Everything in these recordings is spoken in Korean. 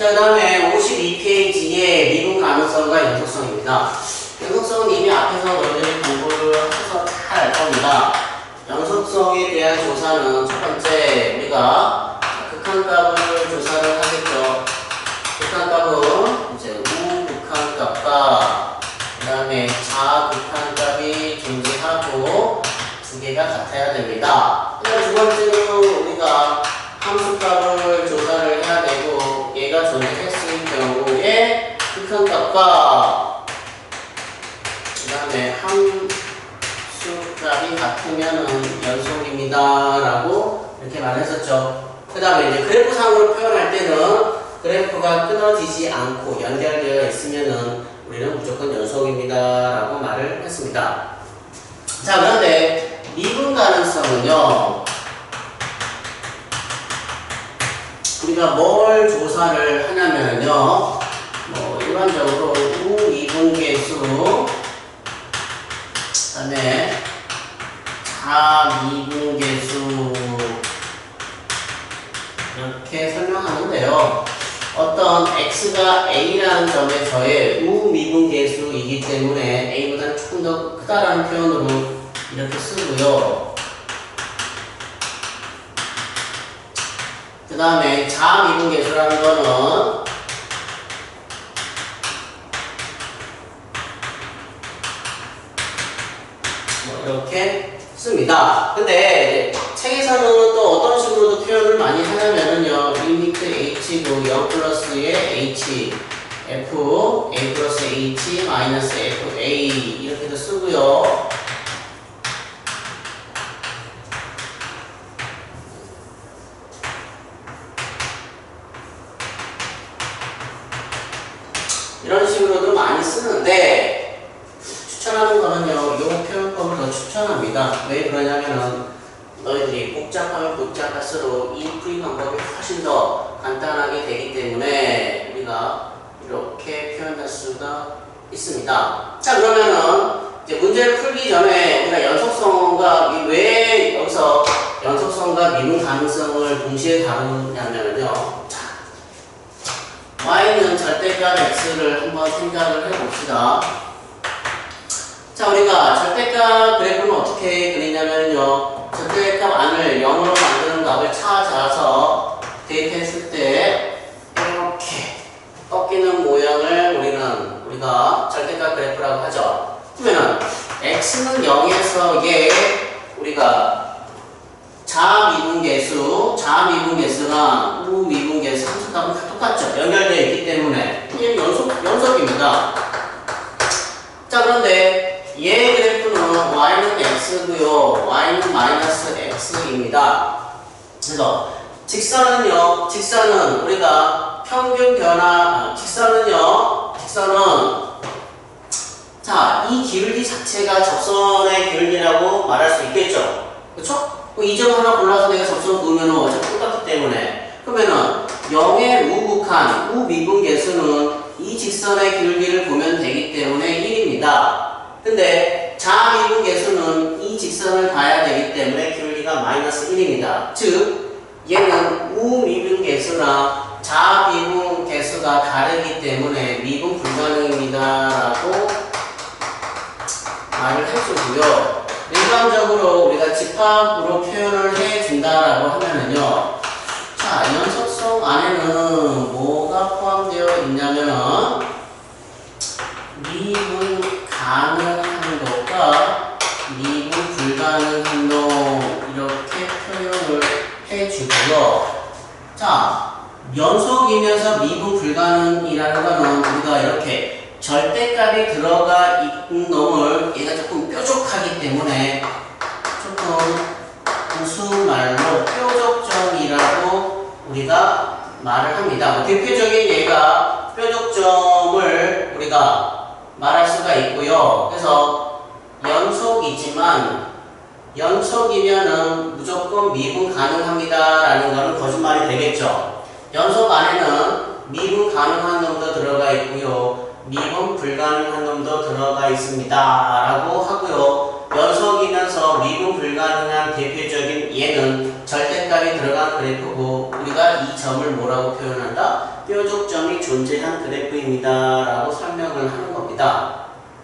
자, 그 다음에 52페이지의 미분 가능성과 연속성입니다. 연속성은 이미 앞에서 너희들이 공부를 해서 잘 알 겁니다. 연속성에 대한 조사는 첫 번째 우리가 극한값을 조사를 하겠죠. 극한값은 이제 우극한값과 그 다음에 자극한값이 존재하고 두 개가 같아야 됩니다. 그 다음 두 번째는 우리가 함수값을 조사를 해야 되고 얘가 존재했을 경우에 극한값과 그 다음에 함수값이 같으면은 연속입니다 라고 이렇게 말했었죠. 그 다음에 이제 그래프상으로 표현할 때는 그래프가 끊어지지 않고 연결되어 있으면은 우리는 무조건 연속입니다 라고 말을 했습니다. 자, 그런데 미분 가능성은요, 우리가 뭘 조사를 하냐면요, 일반적으로 우미분계수, 그 다음에 자미분계수 이렇게 설명하는데요. 어떤 x가 a라는 점에서의 우미분계수이기 때문에 a보다는 조금 더 크다라는 표현으로 이렇게 쓰고요. 그 다음에 자미분계수라는 거는 이렇게 씁니다. 근데 책에서는 또 어떤 식으로도 표현을 많이 하냐면은요, 리미트 h고 0 플러스의 h f a 플러스 h 마이너스 f a 이렇게도 쓰고요. 이런 식으로도 많이 쓰는데 추천하는 거는요, 이 표현법을 더 추천합니다. 왜 그러냐면은 너희들이 복잡하면 복잡할수록 이 풀이 방법이 훨씬 더 간단하게 되기 때문에 우리가 이렇게 표현할 수가 있습니다. 자, 그러면은 이제 문제를 풀기 전에 우리가 연속성과 왜 여기서 연속성과 미분 가능성을 동시에 다루냐면요. 자, y는 절대값 x를 한번 생각을 해봅시다. 자, 우리가 절대값 그래프는 어떻게 그리냐면요, 절대값 안을 0으로 만드는 값을 찾아서 대입했을 때 이렇게 꺾이는 모양을 우리가 절대값 그래프라고 하죠. 그러면은 x는 0에서 우리가 자미분계수랑 우미분계수 함수값은 다 똑같죠. 연결되어 있기 때문에 이게 연속입니다. 자, 그런데 얘 그래프는 y는 x고요, y는 마이너스 x입니다. 그래서 직선은 우리가 평균 변화, 직선은 자, 이 기울기 자체가 접선의 기울기라고 말할 수 있겠죠. 그쵸? 이 점 하나 골라서 내가 접선 그으면 어차피 똑같기 때문에, 그러면은 0의 우극한, 우미분계수는 이 직선의 기울기를 보면 되기 때문에 1입니다. 근데 자미분계수는 이 직선을 봐야 되기 때문에 기울기가 마이너스 1입니다. 즉 얘는 우미분계수나 자미분계수가 다르기 때문에 미분 불가능입니다 라고 말을 해주고요. 일반적으로 우리가 집합으로 표현을 해준다라고 하면은요, 자, 연속성 안에는 뭐가 포함되어 있냐면은 미분 가능한 것과 미분 불가능한 것 이렇게 표현을 해주고요. 자, 연속이면서 미분 불가능이라는 거는 우리가 이렇게 절대값이 들어가 있는 놈을 얘가 조금 뾰족하기 때문에 조금 우스말로 뾰족점이라고 우리가 말을 합니다. 대표적인 얘가 뾰족점을 우리가 말할 수가 있고요. 그래서 연속이면은 무조건 미분 가능합니다 라는 거는 거짓말이 되겠죠. 연속 안에는 미분 가능한 놈도 들어가 있고요, 미분 불가능한 놈도 들어가 있습니다 라고 하고요. 연속이면서 미분 불가능한 대표적인 얘는 절대값이 들어간 그래프고 우리가 이 점을 뭐라고 표현한다? 뾰족점이 존재한 그래프입니다 라고 설명을 하는 겁니다.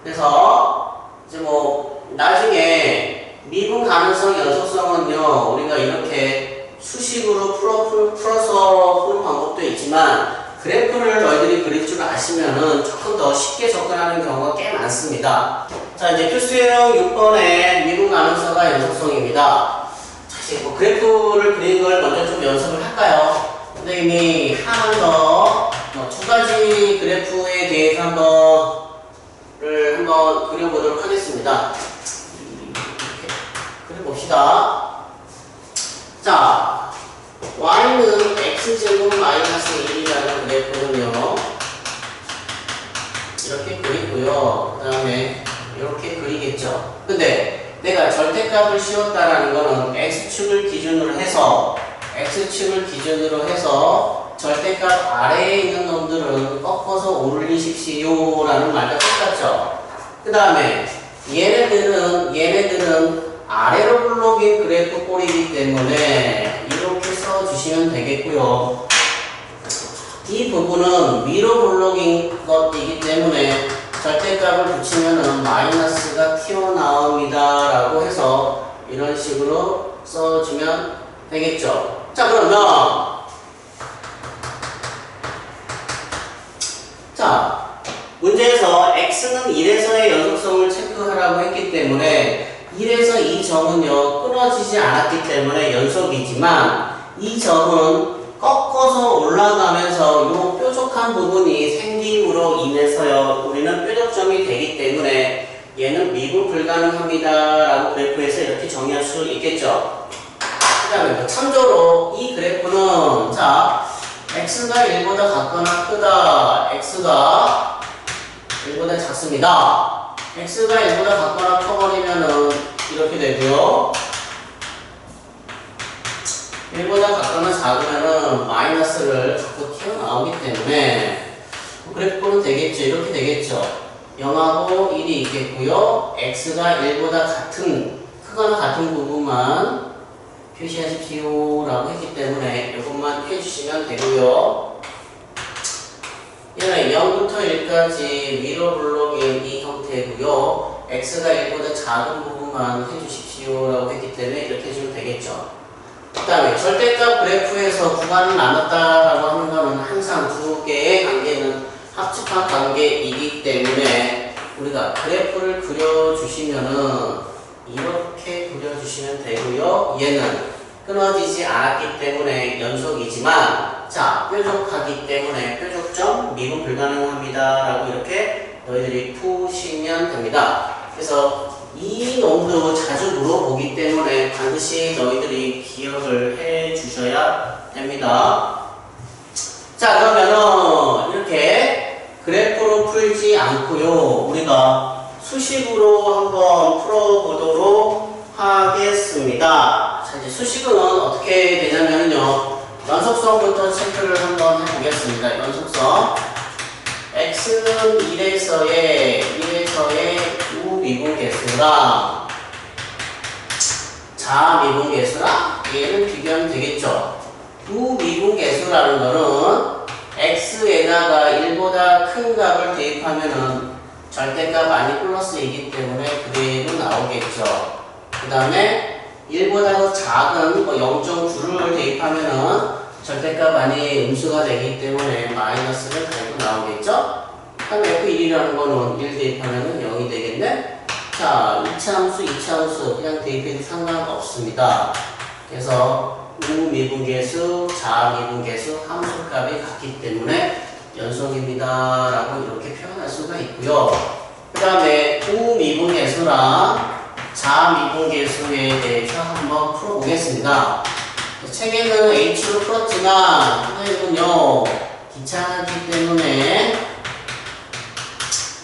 그래서 이제 뭐 나중에 미분 가능성 연속성은요 우리가 이렇게 수식으로 풀어서 푸는 방법도 있지만 그래프를 너희들이 그릴 줄 아시면은 조금 더 쉽게 접근하는 경우가 꽤 많습니다. 자, 이제 필수형 6번의 미분 가능성과 연속성입니다. 자, 이제 뭐 그래프를 그리는 걸 먼저 좀 연습을 할까요? 선생님이 하나 더, 두 가지 그래프에 대해서 한번 그려보도록 하겠습니다. 이렇게 그려봅시다. 자, y는 x제곱 마이너스 1이라는 그래프는요 이렇게 그리고요 그 다음에 이렇게 그리겠죠. 근데 내가 절대값을 씌웠다라는 거는 x축을 기준으로 해서 절대값 아래에 있는 놈들은 꺾어서 올리십시오 라는 말과 똑같죠. 그 다음에 얘네들은 아래로 블록인 그래프 꼴이기 때문에 이렇게 써주시면 되겠고요. 이 부분은 위로 블록인 것이기 때문에 절대값을 붙이면은 마이너스가 튀어나옵니다 라고 해서 이런 식으로 써주면 되겠죠. 자, 그러면 문제에서 x는 1에서의 연속성을 체크하라고 했기 때문에 1에서 이 점은요 끊어지지 않았기 때문에 연속이지만 이 점은 꺾어서 올라가면서 이 뾰족한 부분이 생김으로 인해서요 우리는 뾰족점이 되기 때문에 얘는 미분 불가능합니다 라고 그래프에서 이렇게 정의할 수 있겠죠. 그 다음에 참조로 이 그래프는 자 x가 1보다 같거나 크다, x가 1보다 작습니다. x가 1보다 같거나 커버리면은 이렇게 되고요. 1보다 같거나 작으면은 마이너스를 자꾸 튀어나오기 때문에 그래프는 되겠죠. 이렇게 되겠죠. 0하고 1이 있겠고요. x가 1보다 크거나 같은 부분만 표시하십시오 라고 했기 때문에 이것만 해주시면 되고요. 얘는 0부터 1까지 위로 블록인 이 형태고요. x가 1보다 작은 부분만 해주십시오 라고 했기 때문에 이렇게 해주면 되겠죠. 그 다음에 절대값 그래프에서 구간을 나눴다라고 하는 것은 항상 두 개의 관계는 합집한 관계이기 때문에 우리가 그래프를 그려주시면은 이렇게 그려주시면 되고요. 얘는 끊어지지 않았기 때문에 연속이지만 자 뾰족하기 때문에 뾰족점 미분 불가능합니다 라고 이렇게 너희들이 푸시면 됩니다. 그래서 이 놈도 자주 물어보기 때문에 반드시 너희들이 기억을 해 주셔야 됩니다. 자, 그러면은 이렇게 그래프로 풀지 않고요 우리가 수식으로 한번 풀어보도록 하겠습니다. 자, 이제 수식은 어떻게 되냐면요 연속성부터 체크를 한번 해보겠습니다. 연속성 x는 1에서의 우미분계수랑 자미분계수랑 얘는 비교하면 되겠죠. 우미분계수라는 거는 x에다가 1보다 큰 값을 대입하면은 절대값 아니 플러스이기 때문에 그대로 나오겠죠. 그 다음에 1보다 더 작은 0.9를 대입하면은 절대값 아니 음수가 되기 때문에 마이너스를 달고 나오겠죠. 그 다음에 F1이라는 거는 1 대입하면은 0이 되겠네. 자, 2차 함수, 2차 함수 그냥 대입해도 상관없습니다. 그래서 우미분계수, 자미분계수 함수값이 같기 때문에 연속입니다 라고 이렇게 표현할 수가 있고요. 그 다음에 우미분계수랑 자미분계수에 대해서 한번 풀어보겠습니다. 책에는 H로 풀었지만 선생님은요 귀찮기 때문에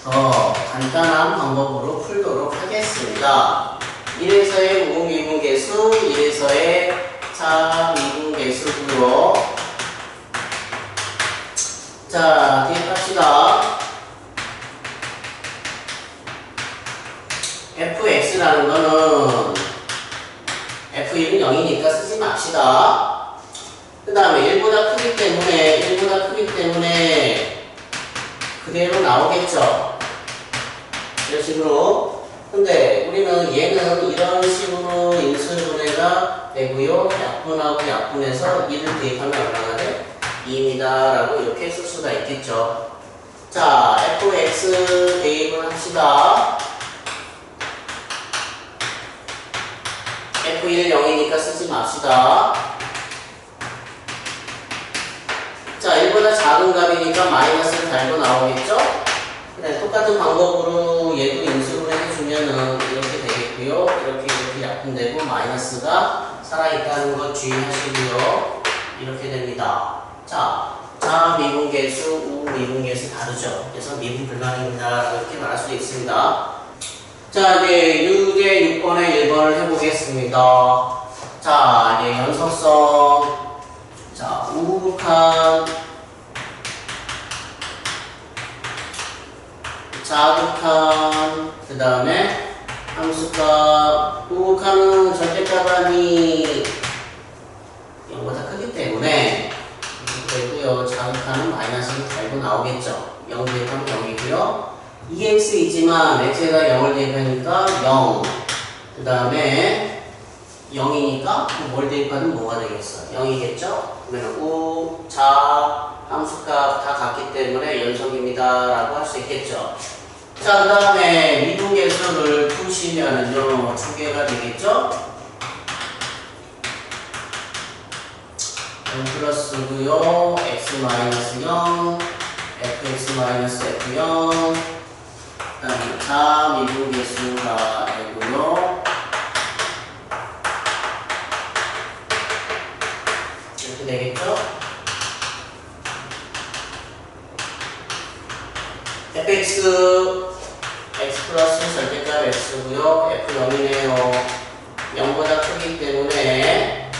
더 간단한 방법으로 풀도록 하겠습니다. 1에서의 우미분계수, 1에서의 자미분계수고요. 자, 대입합시다. fx라는 거는 f1은 0이니까 쓰지 맙시다. 그 그 다음에 1보다 크기 때문에 그대로 나오겠죠. 이런 식으로. 근데 우리는 얘는 이런 식으로 인수분해가 되고요. 약분하고 약분해서 2를 대입하면 얼마나 돼? 2입니다. 라고 이렇게 쓸 수가 있겠죠. 자, fx 대입을 합시다. f1 0이니까 쓰지 맙시다. 자, 1보다 작은 값이니까 마이너스를 달고 나오겠죠? 네, 똑같은 방법으로 얘도 인수분해 해주면은 이렇게 되겠고요. 이렇게 약분되고 마이너스가 살아있다는 것 주의하시고요. 이렇게 됩니다. 자, 미분계수, 우미분계수 다르죠. 그래서 미분 불가능입니다. 이렇게 말할 수도 있습니다. 자, 이제 유제 6번에 1번을 해보겠습니다. 자, 이제 연속성. 자, 우극한, 자극한, 그 다음에 함수값. 우극한은 절대값이 0보다 크기 때문에 되고요. 자극하는 마이너스를 달고 나오겠죠. 0 대입하면 0이고요. 2x이지만 x에다 0을 대입하니까 0. 그 다음에 0이니까 뭘 대입하면 뭐가 되겠어? 0이겠죠? 그러면 우, 자, 함수값 다 같기 때문에 연속입니다. 라고 할 수 있겠죠. 자, 그 다음에 미분계수를 푸시면은요, 두 개가 되겠죠? 0 플러스고요, x 마이너스 0, fx 마이너스 f0, 그 다음에 자 미분계수가 되고요. 이렇게 되겠죠? fx, x 플러스 절대값 x고요, f0이네요. 0보다 크기 때문에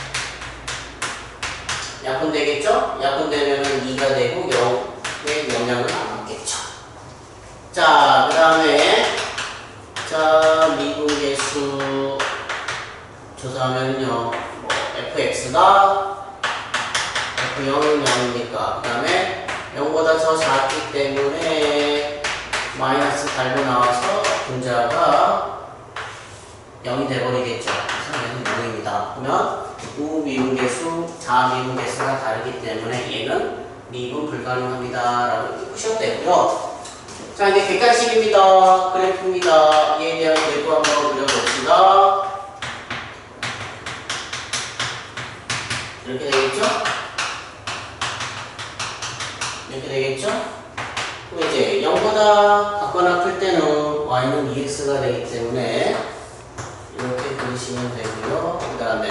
약분되겠죠? 약분되면은 2가 되고 0의 영향을 안 받겠죠. 자, 그 다음에 자 미분계수 조사하면요, 뭐 fx가 f0은 0이니까 그 다음에 0보다 더 작기 때문에 마이너스 달고 나와서 분자가 0이 돼버리겠죠. 그래서 얘는 0입니다. 그러면 우미분계수, 자미분계수가 다르기 때문에 얘는 미분 불가능합니다. 라고 이렇게 푸셔도 되고요. 자, 이제 객관식입니다. 그래프입니다. 얘에 대한 그래프 한번 그려봅시다. 이렇게 되겠죠? 이렇게 되겠죠? 그럼 이제 0보다 같거나 클 때는 y는 2x가 되기 때문에 이렇게 그리시면 되고요. 그 다음에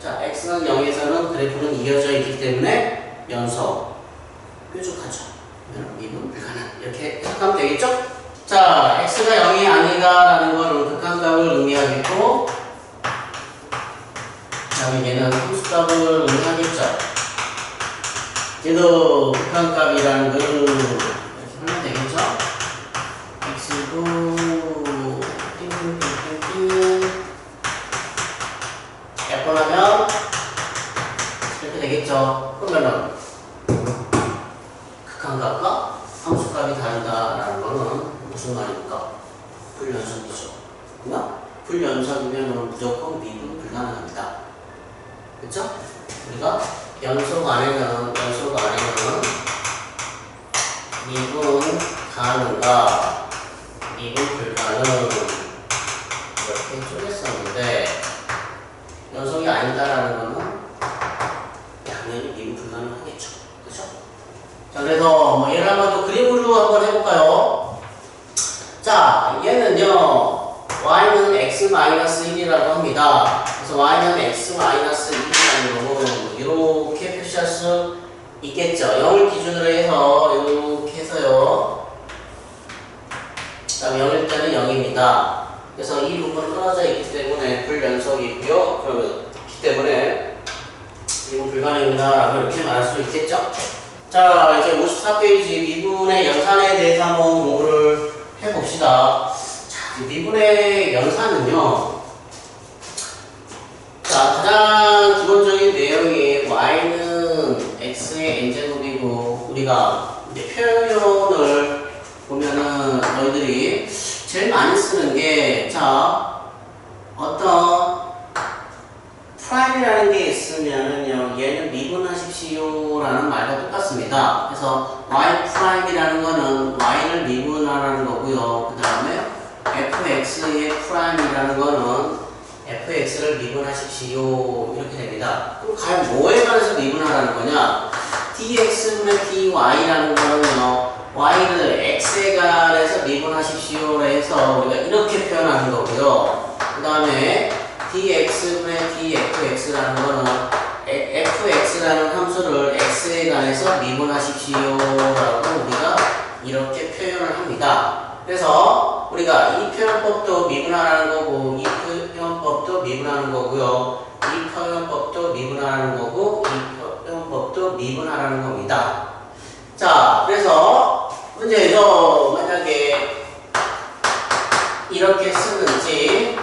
자, x는 0에서는 그래프는 이어져 있기 때문에 연속 뾰족하죠. 미분 불가능. 이렇게 해석하면 되겠죠? 자, x가 0이 아니다라는 건 극한값을 의미하겠고, 그 다음에 얘는 함수값을 의미하겠죠. 얘도 극한값이라는 걸 이렇게 하면 되겠죠? x도 띵띵띵띵띵 약분하면 이렇게 되겠죠. 그러면은 극한값과 함수값이 다르다라는 거는 무슨 말입니까? 불연속이죠. 그러면 불연속이면 무조건 미분 불가능합니다. 그렇죠? 우리가 연속 안에는 미분 가능과 미분 불가능 이렇게 쪼갰었는데, 연속이 아니다라는 거는 당연히 미분 불가능하겠죠. 그렇죠? 자, 그래서 뭐 예를 한번 또 그림으로 한번 해볼까요? 자, 얘는요, y는 x-1이라고 합니다. 그래서 y는 x-1이라는 거고 이렇게 표시할 수 있겠죠. 0을 기준으로 해서 이렇게 해서요. 그 다음에 0일 때는 0입니다. 그래서 이 부분은 끊어져 있기 때문에 불연속이고요. 그렇기 때문에 이건 불가능입니다. 라고 이렇게 말할 수 있겠죠. 자, 이제 54페이지 미분의 연산에 대해서 한번 공부를 해봅시다. 자, 미분의 연산은요. 자, 가장 기본적인 내용이 x의 n제곱이고, 우리가 이제 표현을 보면은 너희들이 제일 많이 쓰는 게, 자, 어떤 프라임이라는 게 있으면은요, 얘는 미분하십시오 라는 말과 똑같습니다. 그래서 y 프라임이라는 거는 y를 미분하라는 거고요. 그 다음에 fx의 프라임이라는 거는 fx를 미분하십시오 이렇게 됩니다. 그럼 과연 뭐에 관해서 미분하라는 거냐? dx분의 dy라는 거는요, y를 x에 관해서 미분하십시오 해서 우리가 이렇게 표현하는 거고요. 그 다음에 dx분의 dfx라는 거는 fx라는 함수를 x에 관해서 미분하십시오라고 우리가 이렇게 표현을 합니다. 그래서 우리가 이 표현법도 미분하라는 거고, 이 표현법도 미분하는 거고요, 이 표현법도 미분하라는 거고, 이 표현법도 미분하라는 겁니다. 자, 그래서 문제에서 만약에 이렇게 쓰는지,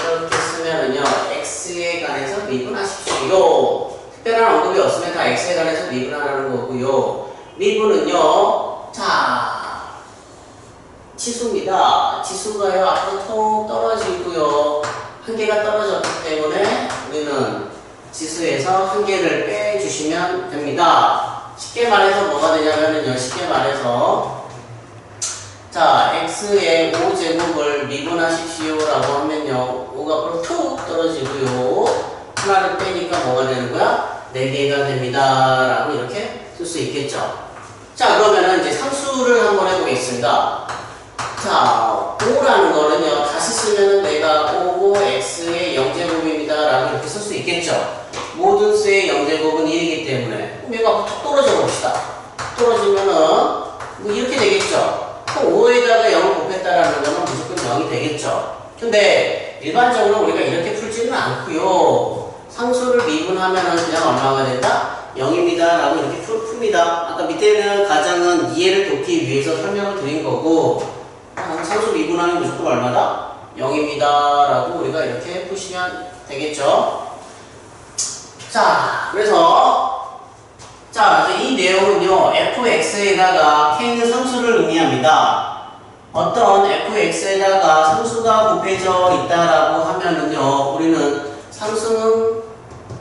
이렇게 쓰면은요, x에 관해서 미분하십시오. 특별한 언급이 없으면 다 x에 관해서 미분하라는 거고요. 미분은요, 자, 치수입니다. 치수가요, 앞으로 통 떨어지고요. 한 개가 떨어졌기 때문에 우리는 지수에서 한 개를 빼주시면 됩니다. 쉽게 말해서 뭐가 되냐면요, 쉽게 말해서, 자, x의 5제곱을 미분하십시오라고 하면요, 5가 앞으로 툭 떨어지고요. 하나를 빼니까 뭐가 되는 거야? 4개가 됩니다. 라고 이렇게 쓸 수 있겠죠. 자, 그러면은 이제 상수를 한번 해보겠습니다. 자, 5라는 거는요, 다시 쓰면은 내가 5고 x의 0제곱입니다. 라고 이렇게 쓸 수 있겠죠. 모든 수의 0제곱은 1이기 때문에. 그럼 얘가 툭 떨어져 봅시다. 떨어지면은, 뭐 이렇게 되겠죠. 5에다가 0을 곱했다라는 거는 무조건 0이 되겠죠. 근데 일반적으로 우리가 이렇게 풀지는 않고요. 상수를 미분하면은 그냥 얼마가 된다? 0입니다. 라고 이렇게 풉니다. 아까 밑에 있는 가정은 이해를 돕기 위해서 설명을 드린 거고, 상수 미분하면 무조건 얼마다? 0입니다. 라고 우리가 이렇게 푸시면 되겠죠. 자, 그래서 자, 이 내용은요, fx에다가 k는 상수를 의미합니다. 어떤 fx에다가 상수가 곱해져 있다라고 하면은요, 우리는 상수는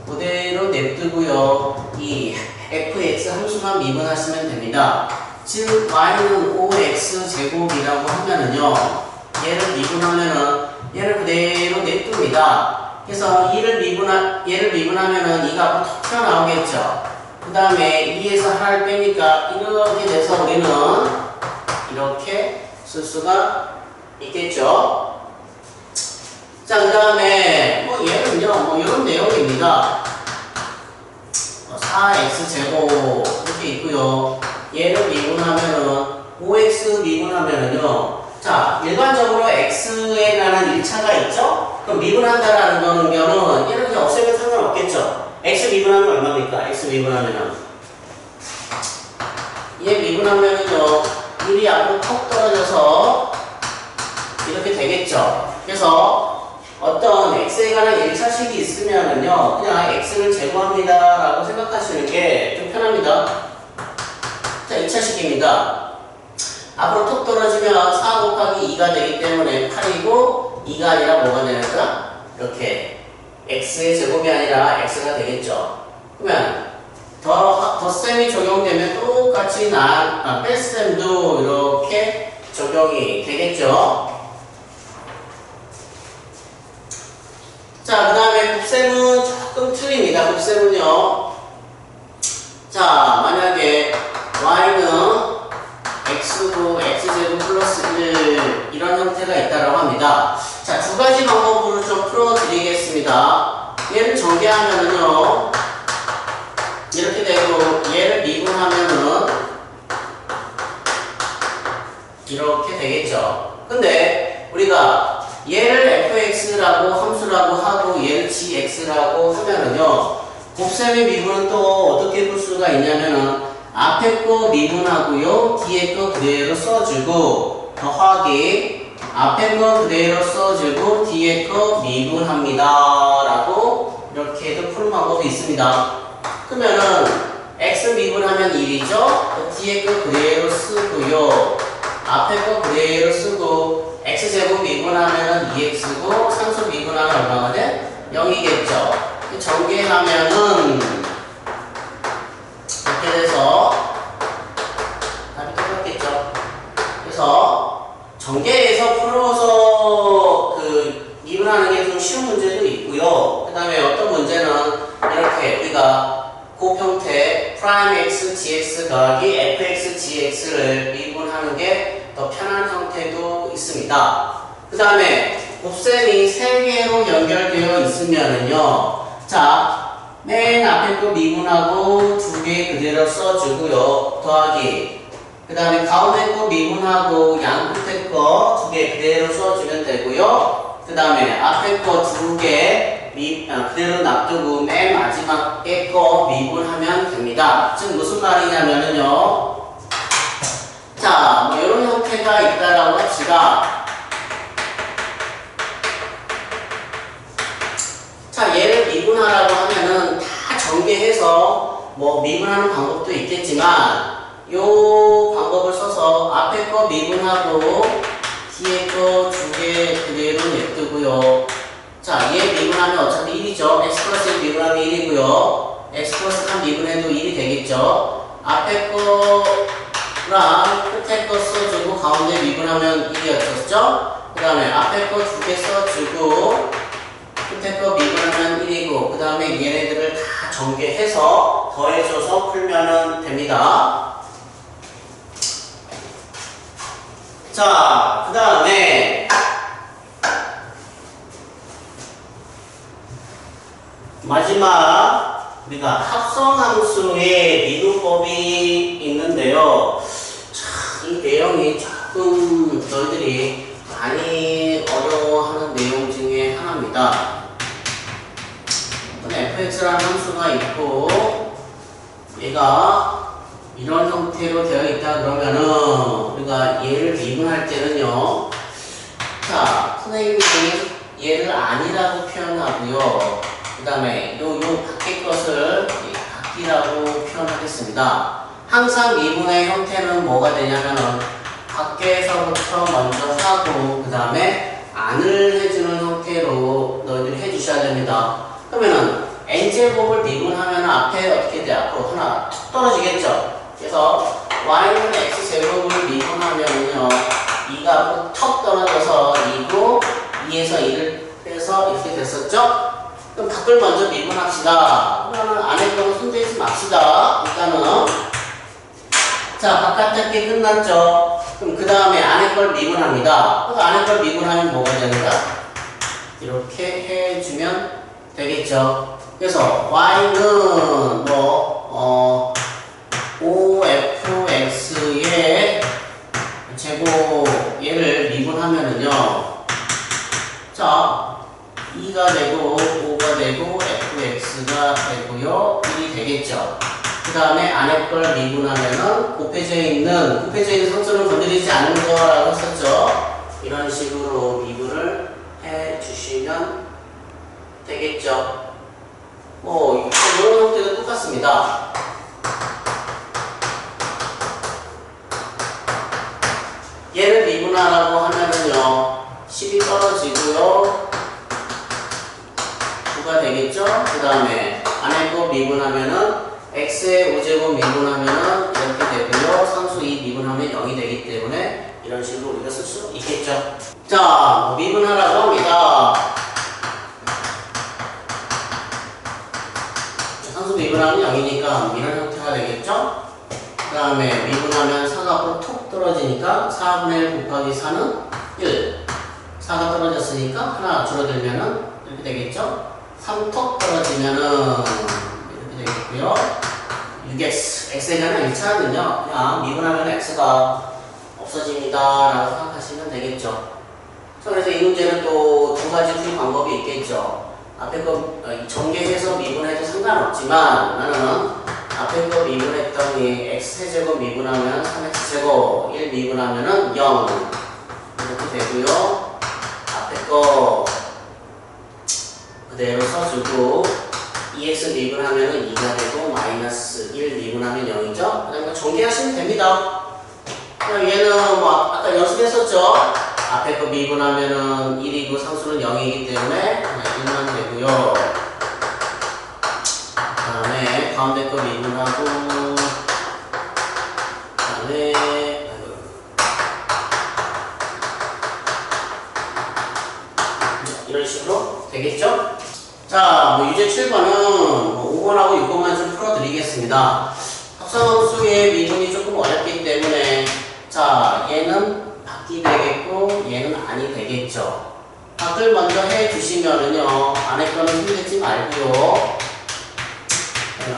그대로 냅두고요, 이 fx 함수만 미분하시면 됩니다. 즉, y는 5x제곱이라고 하면은요, 얘를 미분하면은 얘를 그대로 냅둡니다. 그래서 얘를 미분하면은 2가 앞으로 톡 튀어나오겠죠. 그 다음에 2에서 하나를 빼니까 이렇게 돼서 우리는 이렇게 쓸 수가 있겠죠. 자, 그 다음에 뭐 얘는요, 뭐 이런 내용입니다. 4x제곱 이렇게 있고요. 얘를 미분하면은 5x 미분하면은요, 자, 일반적으로 x에 관한 1차가 있죠? 그럼 미분한다라는 거는 얘를 그냥 없애면 상관없겠죠? x 미분하면 얼마입니까? x 미분하면은 얘 미분하면은요, 1이 앞으로 턱 떨어져서 이렇게 되겠죠? 그래서 어떤 x에 관한 1차식이 있으면은요, 그냥 x를 제곱합니다 라고 생각하시는 게 좀 편합니다. 자, 2차식입니다. 앞으로 톡 떨어지면 4 곱하기 2가 되기 때문에 8이고, 2가 아니라 뭐가 되는 거야? 이렇게 x의 제곱이 아니라 x가 되겠죠. 그러면 덧셈이 적용되면 똑같이 뺄셈도 이렇게 적용이 되겠죠. 자, 그 다음에 곱셈은 조금 틀립니다. 곱셈은요, 자, 만약에 y는 x고 x제곱 플러스 1 이런 형태가 있다고 합니다. 자, 두 가지 방법으로 좀 풀어드리겠습니다. 얘를 전개하면은요, 이렇게 되고, 얘를 미분하면은 이렇게 되겠죠. 근데 우리가 얘를 fx라고 함수라고 하고 얘를 gx라고 하면은요, 곱셈의 미분은 또 어떻게 풀 수가 있냐면은 앞에 거 미분하고요, 뒤에 거 그대로 써주고, 더하기 앞에 거 그대로 써주고 뒤에 거 미분합니다 라고 이렇게 해도 푸는 방법이 있습니다. 그러면은 미분하면 1이죠? 뒤에 거 그대로 쓰고요. 앞에 거 그대로 쓰고 x제곱 미분하면 2x고 상수 미분하면 얼마가 돼? 0이겠죠? 전개하면은 이렇게 돼서 답이 똑같겠죠? 그래서 전개해서 풀어서 미분하는 게 좀 쉬운 문제도 있고요. 그 다음에 어떤 문제는 이렇게 우리가 곱 형태 프라임 x gx 더하기 fx gx를 미분하는 게 더 편한 형태도 있습니다. 그 다음에 곱셈이 3개로 연결되어 있으면은요. 자, 맨 앞에 거 미분하고 2개 그대로 써주고요. 더하기. 그 다음에 가운데 거 미분하고 양 끝에 거 2개 그대로 써주면 되고요. 그 다음에 앞에 거 2개 그대로 놔두고 맨 마지막에 거 미분하면 됩니다. 즉 무슨 말이냐면은요. 자, 뭐 이런 형태가 있다라고 합시다. 자, 얘를 미분하라고 하면은 다 전개해서 뭐 미분하는 방법도 있겠지만 요 방법을 써서 앞에 거 미분하고 뒤에 거 2개 그대로 냅두고요. 자, 얘 미분하면 어차피 1이죠. x 플러스 1 미분하면 1이고요. x 플러스 3 미분해도 1이 되겠죠. 앞에 거랑 끝에 거 써주고 가운데 미분하면 1이었었죠. 그 다음에 앞에 거 2개 써주고 끝에 거 미분하면 1이고 그 다음에 얘네들을 다 전개해서 더해줘서 풀면 됩니다. 자, 그 다음에 마지막 우리가 합성함수의 미분법이 있는데요. 자, 이 내용이 조금 너희들이 많이 어려워하는 내용 중에 하나입니다. fx라는 함수가 있고 얘가 이런 형태로 되어 있다 그러면은 우리가 얘를 미분할 때는요. 자, 선생님이 얘를 아니라고 표현하고요. 그 다음에 요 밖의 것을 밖이라고 표현하겠습니다. 항상 미분의 형태는 뭐가 되냐면은 밖에서부터 먼저 하고 그 다음에 안을 해주는 형태로 너희들이 해주셔야 됩니다. 그러면은 n제곱을 미분하면 앞에 어떻게 돼? 앞으로 하나 툭 떨어지겠죠? 그래서 y는 x제곱을 미분하면요 2가 앞으로 턱 떨어져서 2고 2에서 2를 빼서 이렇게 됐었죠? 그럼 밖을 먼저 미분합시다. 그러면 안에 거는 손대지 맙시다. 일단은 자, 바깥에 게 끝났죠? 그럼 그 다음에 안에 걸 미분합니다. 그래서 안에 걸 미분하면 뭐가 되는가? 이렇게 해주면 되겠죠? 그래서 y는 뭐 OFX의 제곱 얘를 미분하면은요. 자, 2가 되고 5가 되고 fx가 되고요. 1이 되겠죠. 그 다음에 안에 걸 미분하면은 곱해져 있는 상수는 건드리지 않는 거라고 했었죠. 이런 식으로 미분을 해 주시면 되겠죠. 뭐 이런 형태도 똑같습니다. 얘를 미분하라고 하면은요 10이 떨어지고요 9가 되겠죠. 그 다음에 안에 거 미분하면은 x의 5제곱 미분하면은 이렇게 되고요. 상수 2 미분하면 0이 되기 때문에 이런 식으로 우리가 쓸 수 있겠죠. 자, 미분하라고 합니다. 상수 미분하면 0이니까 이런 형태가 되겠죠. 그 다음에 미분하면 4가 앞으로 톡 떨어지니까 4분의 1 곱하기 4는 1. 4가 떨어졌으니까 하나 줄어들면은 이렇게 되겠죠. 3톡 떨어지면은 이렇게 되겠고요. 6x, x에 대한 1차는요, 그냥 미분하면 x가 없어집니다. 라고 생각하시면 되겠죠. 자, 그래서 이 문제는 또 두 가지 풀이 방법이 있겠죠. 앞에 거 전개해서 미분해도 상관없지만 나는 앞에 거 미분했더니 x제곱 미분하면 3x제곱 1 미분하면은 0 이렇게 되고요. 앞에 거 그대로 써주고 2x 미분하면은 2가 되고 마이너스 1 미분하면 0이죠. 그다음에 정리하시면 됩니다. 얘는 뭐 아까 연습했었죠. 앞에 거 미분하면은 1이고 상수는 0이기 때문에 1만 되고요. 그다음에 가운데 거 미분하고 그다음에 이런 식으로 되겠죠? 자, 뭐 유제 7번은 5번하고 6번만 좀 풀어드리겠습니다. 합성함수의 미분이 조금 어렵기 때문에 자, 얘는 밖이 되겠고 얘는 안이 되겠죠. 밖을 먼저 해주시면은요, 안에 거는 힘내지 말고요.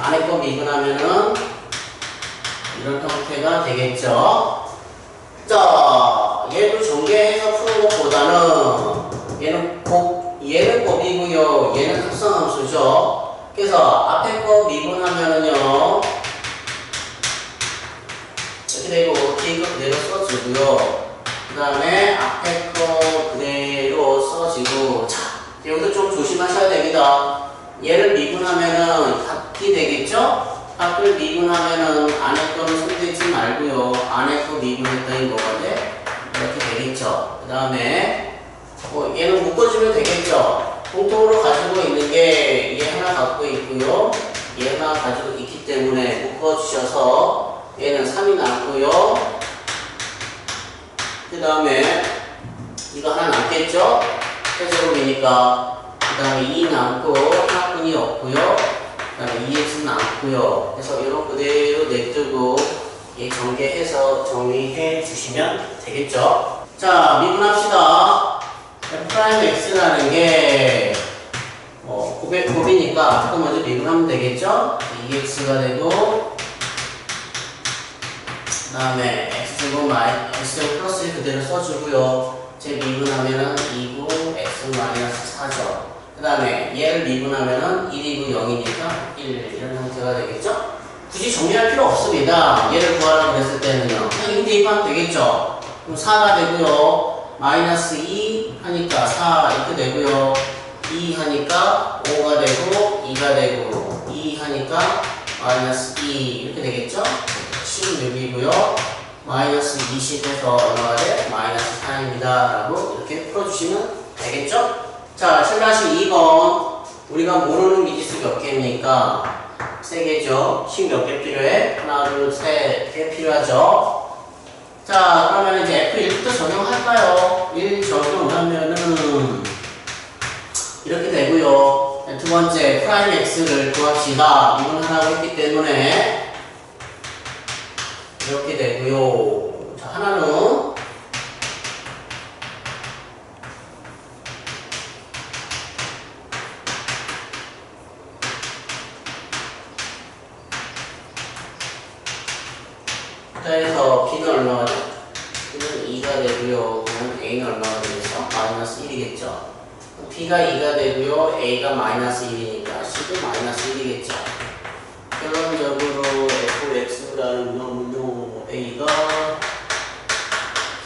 안에 거 미분하면은 이런 형태가 되겠죠. 자, 얘를 전개해서 푸는 것보다는 얘는 곱이고요. 얘는 합성함수죠. 그래서 앞에 거 미분하면은요, 이렇게 되고 뒤에 거 그대로 써지고요. 그 다음에 앞에 거 그대로 써지고. 자, 여기도 좀 조심하셔야 됩니다. 얘를 미분하면은 밖이 되겠죠? 밖을 미분하면은 안에 거는 손대지 말고요. 안에 거 미분했더니 뭐가 돼? 이렇게 되겠죠. 그 다음에 얘는 묶어주면 되겠죠. 공통으로 가지고 있는 게 얘 하나 갖고 있고요. 얘 하나 가지고 있기 때문에 묶어주셔서 얘는 3이 남고요. 그 다음에 이거 하나 남겠죠? 해제곱이니까. 그 다음에 2 남고 하나뿐이 없고요. 그 다음에 2x 남고요. 그래서 이런 그대로 냅두고 얘 전개해서 정리해 주시면 되겠죠? 자, 미분합시다. f'x라는 게 곱이니까 조금 먼저 미분하면 되겠죠? 2x가 되고 그 다음에 x제곱 플러스 1 그대로 써주고요. 제 미분하면은 2고 x 마이너스 4죠. 그 다음에 얘를 미분하면은 1이고 0이니까 1 이런 형태가 되겠죠? 굳이 정리할 필요 없습니다. 얘를 구하라고 했을 때는요. 그냥 대입하면 되겠죠? 그럼 4가 되고요. 마이너스 2 하니까 4 이렇게 되고요. 2 하니까 5가 되고 2가 되고 2 하니까 마이너스 2 이렇게 되겠죠? 16이고요. 마이너스 20에서 얼마가 돼? 마이너스 4입니다. 라고 이렇게 풀어주시면 되겠죠? 자, 칠라시 2번. 우리가 모르는 미지수 몇 개입니까? 3개죠. 식 몇 개 필요해? 하나, 둘, 셋 개 필요하죠? 자, 그러면 이제 F1부터 적용할까요? 1 적용하면은 이렇게 되고요. 두 번째 프라임 x를 구합시다. 미분하라고 했기 때문에 이렇게 되고요. 자, 하나는 해서 b는 얼마가 돼? b는 2가 되고요. 그러면 a는 얼마가 되겠어? 마이너스 1이겠죠. b가 2가 되고요. a가 마이너스 1이니까 c도 마이너스 1이겠죠. 결론적으로 fx라는 놈도 a가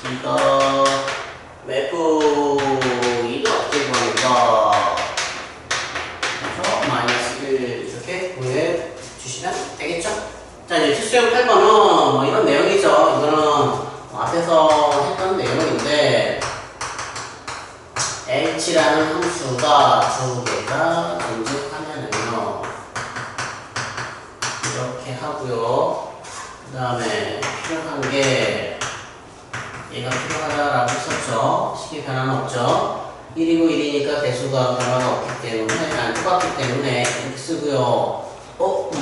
b가 f2도 어떻게 구합니까? 그래서 마이너스 1 이렇게 구해 주시면 되겠죠. 자, 이제 실수형 8번은 뭐 이런 내용이죠. 이거는 앞에서 했던 내용인데 h라는 함수가 두 개가 존재하면은요 이렇게 하고요. 그 다음에 필요한 게 얘가 필요하다라고 썼죠. 식의 변화는 없죠. 1이고 1이니까 대수가 변화가 없기 때문에 똑같기 때문에 이렇게 쓰고요.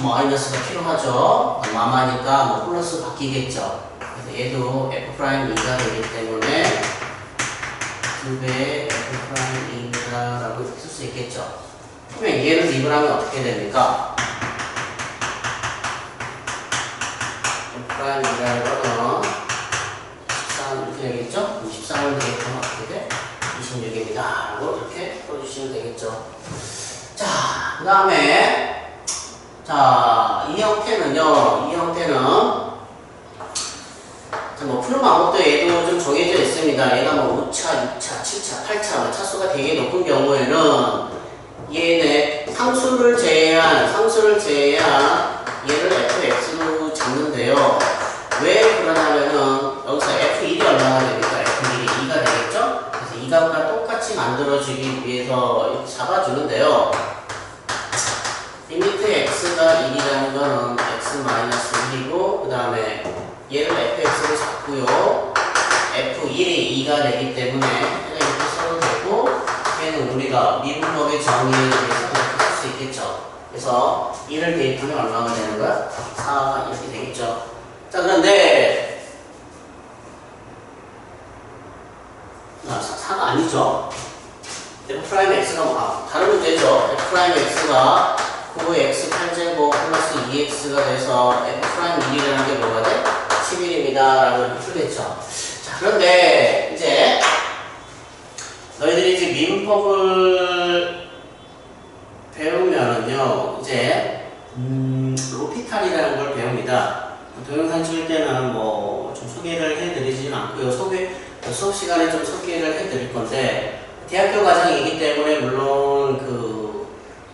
마이너스가 필요하죠. 마마니까 뭐 플러스 바뀌겠죠. 그래서 얘도 f'2가 되기 때문에 2배의 f'2다 라고 쓸 수 있겠죠. 그러면 얘를 미분하면 어떻게 됩니까? f'2라는 거는 13 이렇게 되겠죠? 13을 대입하면 어떻게 돼? 26입니다. 라고 이렇게 풀어주시면 되겠죠. 자, 그 다음에 자, 이 형태는요, 이 형태는, 뭐, 푸는 방법도 얘도 좀 정해져 있습니다. 얘가 뭐, 5차, 6차, 7차, 8차, 차수가 되게 높은 경우에는, 얘네 상수를 제외한 얘를 fx로 잡는데요. 왜 그러냐면은 여기서 f1이 얼마나 됩니까? f1이 2가 되겠죠? 그래서 이 값과 똑같이 만들어주기 위해서 이렇게 잡아주는데요. 리미트 x가 1이라는 거는 x-1이고 그 다음에 얘를 fx로 잡고요. f1이 2가 되기 때문에 이렇게 써도 되고 얘는 우리가 미분법의 정의에 의해서 이렇게 쓸 수 있겠죠. 그래서 1을 대입하면 얼마가 되는 거야? 4 이렇게 되겠죠. 자, 그런데 4가 아니죠. f'x가 다른 문제죠. f'x가 9x 8제곱 플러스 2x가 돼서 f'1이라는 게 뭐가 돼? 11입니다 라고 이렇게 풀겠죠. 자, 그런데 이제 너희들이 이제 미분법을 배우면은요, 이제 로피탈이라는 걸 배웁니다. 동영상 찍을 때는 뭐 좀 소개를 해드리지는 않고요. 수업 시간에 좀 소개를 해드릴 건데, 대학교 과정이기 때문에 물론 그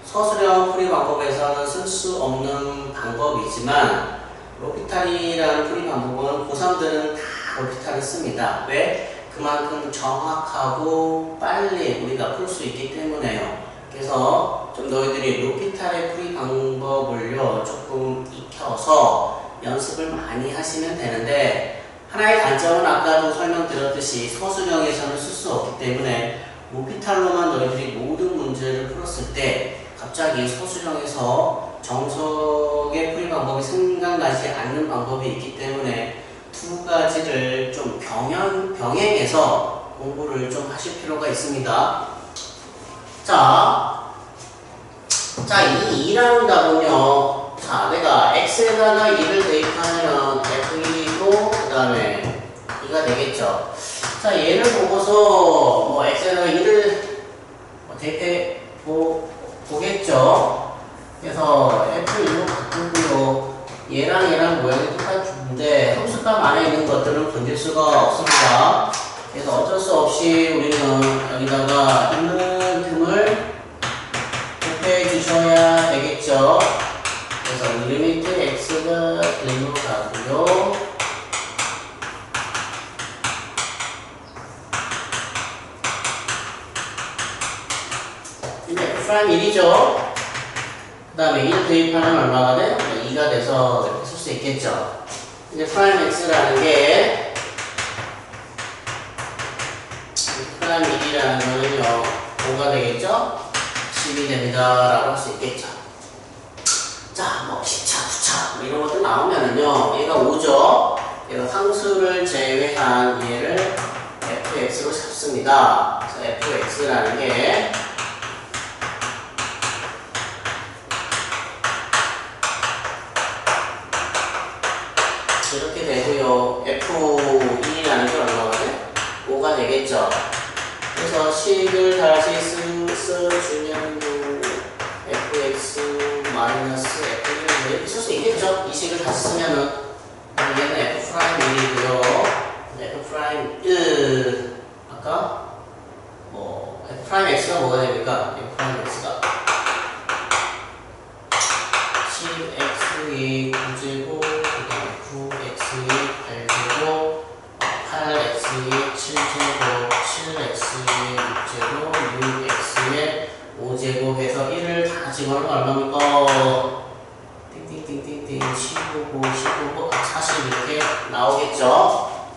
서술형 풀이 방법에서는 쓸 수 없는 방법이지만 로피탈이라는 풀이 방법은 고3들은 다 로피탈을 씁니다. 왜? 그만큼 정확하고 빨리 우리가 풀 수 있기 때문에요. 그래서 좀 너희들이 로피탈의 풀이 방법을요 조금 익혀서 연습을 많이 하시면 되는데, 하나의 단점은 아까도 설명드렸듯이 서술형에서는 쓸 수 없기 때문에 로피탈로만 너희들이 모든 문제를 풀었을 때 갑자기 서술형에서 정석의 풀이 방법이 생각나지 않는 방법이 있기 때문에 두 가지를 좀 병행해서 공부를 좀 하실 필요가 있습니다. 자, 이 2라는 답은요. 자, 내가 x에다가 2를 대입하면 f1이고 그 다음에 2가 되겠죠. 자, 얘를 보고서 뭐 x에다가 2를 대입해 보겠죠. 그래서 f1로 바꾸고요. 얘랑 모양이 똑같은데 함수값 안에 있는 것들은 건질 수가 없습니다. 그래서 어쩔 수 없이 우리는 여기다가 있는 틈을 곱해 주셔야 되겠죠. 그래서 리미트 x가 1로 가고요. 근데 f'1이죠. 그 다음에 1 대입하면 얼마가 돼? 2가 돼서 이렇게 쓸 수 있겠죠. 이제 프라임 x라는 게 프라임 1이라는 거는요 5가 되겠죠? 10이 됩니다 라고 할 수 있겠죠. 자, 뭐 10차, 9차 이런 것들 나오면은요 얘가 5죠. 얘가 상수를 제외한 얘를 fx로 잡습니다. 그래서 fx라는 게 이렇게 되고요. f2라는 게 얼마가 돼? 5가 되겠죠. 그래서 식을 다시 써주면 fx 마이너스 f1을 이렇게 쓸 수 있겠죠. 이 식을 다시 쓰면은 얘는 f'1이고요. f'1 아까 뭐 f'x가 뭐가 됩니까? f'x가 10x의 9제곱 그 다음에 9x의 8제곱 8x의 7제곱 7x의 6제곱 6x의 5제곱 해서 1을 다 집어넣으면 얼마입니까? 띵띵띵띵띵 15고 40 이렇게 나오겠죠.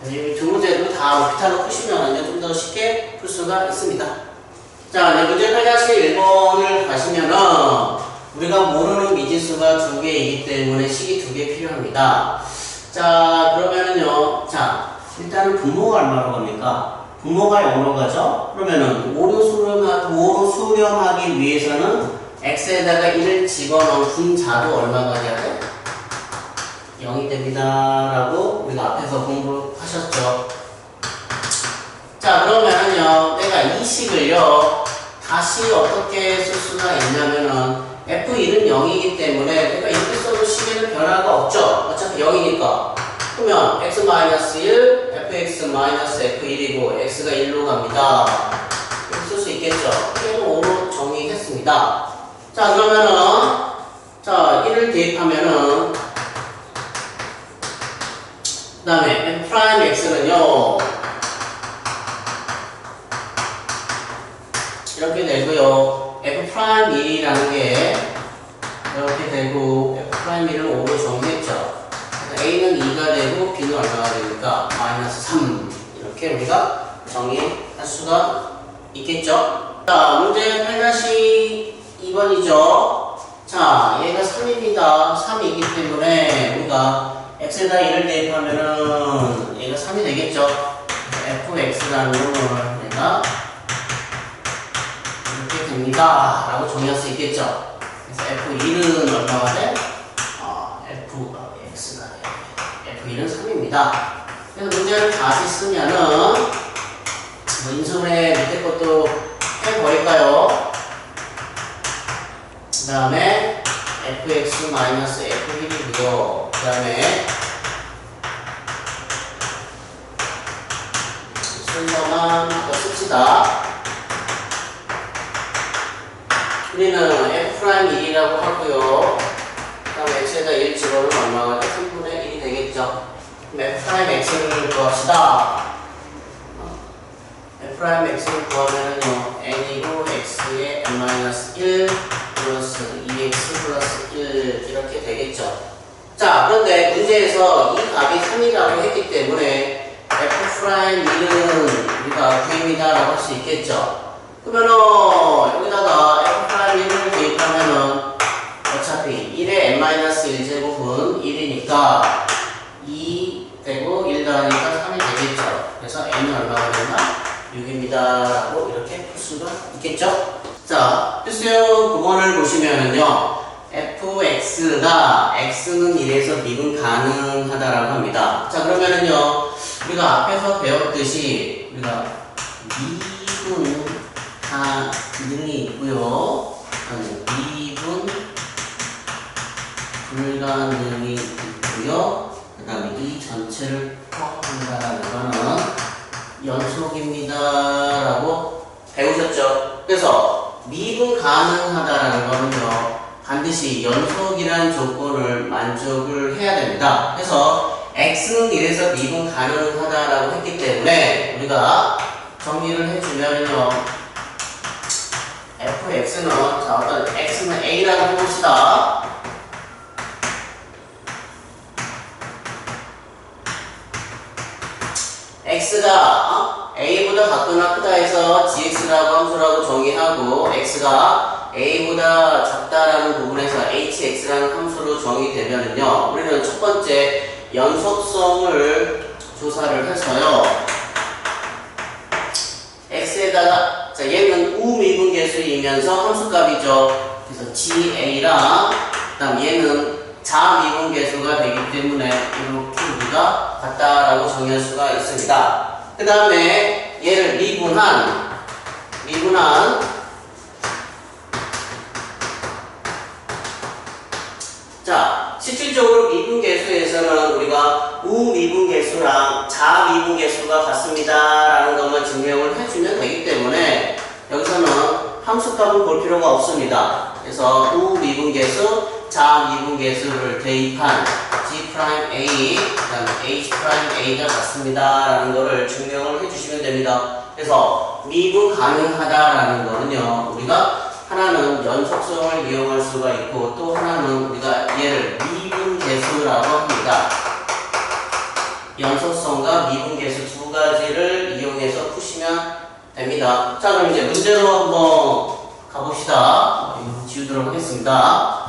그래서 이 두 문제도 다 로피탈로 푸시면 좀 더 쉽게 풀 수가 있습니다. 자, 이제 문제 해결식 1번을 가시면은 우리가 모르는 미지수가 2개이기 때문에 식이 2개 필요합니다. 자, 그러면은요. 자, 일단은 분모가 얼마로 갑니까? 분모가 0으로 가죠? 그러면은 5로 수렴하기 위해서는 x에다가 1을 집어넣은 분자도 얼마가 돼야 돼? 0이 됩니다. 라고 우리가 앞에서 공부하셨죠. 자, 그러면은요. 내가 이 식을요. 다시 어떻게 쓸 수가 있냐면은 f1은 0이기 때문에 내가 이렇게 써도 식에는 변화가 없죠. 어차피 0이니까. 그러면 x-1, fx-f1이고 x가 1로 갑니다. 이렇게 쓸 수 있겠죠. 얘는 5로 정리했습니다. 되겠습니다. 자, 그러면은, 자, 1을 대입하면은, 그 다음에 f 프라임 x는요, 이렇게 되고요. f 프라임 1이라는 게 이렇게 되고, f 프라임 1은 5로 정의했죠. 그래서 a는 2가 되고, b는 얼마가 되니까 마이너스 3. 이렇게 우리가 정의할 수가 있겠죠. 자, 문제 8-2번이죠. 자, 얘가 3입니다. 3이기 때문에 우리가 x에다 1을 대입하면은 얘가 3이 되겠죠. fx라는 놈을 얘가 이렇게 됩니다. 라고 정의할 수 있겠죠. 그래서 f1은 얼마가 돼? fx가 돼. f1은 3입니다. 그래서 문제를 다시 쓰면은 인수분해 밑에 것도 해버릴까요? 그 다음에 fx-f1이고요. 그 다음에 순서만 더 씁시다. 우리는 f'1이라고 하고요. 그 다음에 x에다 1 집어넣으면 얼마가 돼? 3분의 1이 되겠죠. 그럼 f'x를 구합시다. f'x를 구하면은요, n이고 x에 n-1 플러스 2x 플러스 1 이렇게 되겠죠. 자, 그런데 문제에서 이 값이 3이라고 했기 때문에 f'1은 우리가 구입니다 라고 할 수 있겠죠. 그러면은 여기다가 f'1을 대입하면은 어차피 1의 n-1 제곱은 1이니까 2 되고 1 더하니까 3이 되겠죠. 그래서 n은 얼마가 되나? 6입니다 라고 이렇게 풀 수가 있겠죠. 자, 필수형 9번을 보시면은요, fx가 x는 1에서 미분 가능하다라고 합니다. 자, 그러면은요, 우리가 앞에서 배웠듯이 우리가 미분 가능이 있고요, 미분 불가능이 있고요, 그 다음에 이 전체를 포함한다라는 거는 연속입니다 라고 배우셨죠. 그래서 미분 가능하다라는 거는요, 반드시 연속이라는 조건을 만족을 해야 됩니다. 그래서 x는 1에서 미분 가능하다라고 했기 때문에 우리가 정리를 해주면요, fx는, 자, 어떤 x는 a라고 해봅시다. x가 a보다 같거나 크다 해서 gx라고 함수라고 정의하고, x가 a보다 작다라는 부분에서 hx라는 함수로 정의되면은요, 우리는 첫 번째 연속성을 조사를 해서요, x에다가, 자, 얘는 우미분계수이면서 함수값이죠. 그래서 ga랑, 그 다음 얘는 자미분계수가 되기 때문에 이렇게 우리가 같다라고 정의할 수가 있습니다. 그 다음에 얘를 미분한 자, 실질적으로 미분계수에서는 우리가 우미분계수랑 자미분계수가 같습니다 라는 것만 증명을 해주면 되기 때문에 여기서는 함수값은 볼 필요가 없습니다. 그래서 우미분계수, 자미분계수를 대입한 G'A, 그 다음에 H'A가 같습니다 라는 것을 증명을 해주시면 됩니다. 그래서 미분 가능하다라는 거는요, 우리가 하나는 연속성을 이용할 수가 있고, 또 하나는 우리가 얘를 미분계수라고 합니다. 연속성과 미분계수 두 가지를 이용해서 푸시면 됩니다. 자, 그럼 이제 문제로 한번 가봅시다. 지우도록 하겠습니다.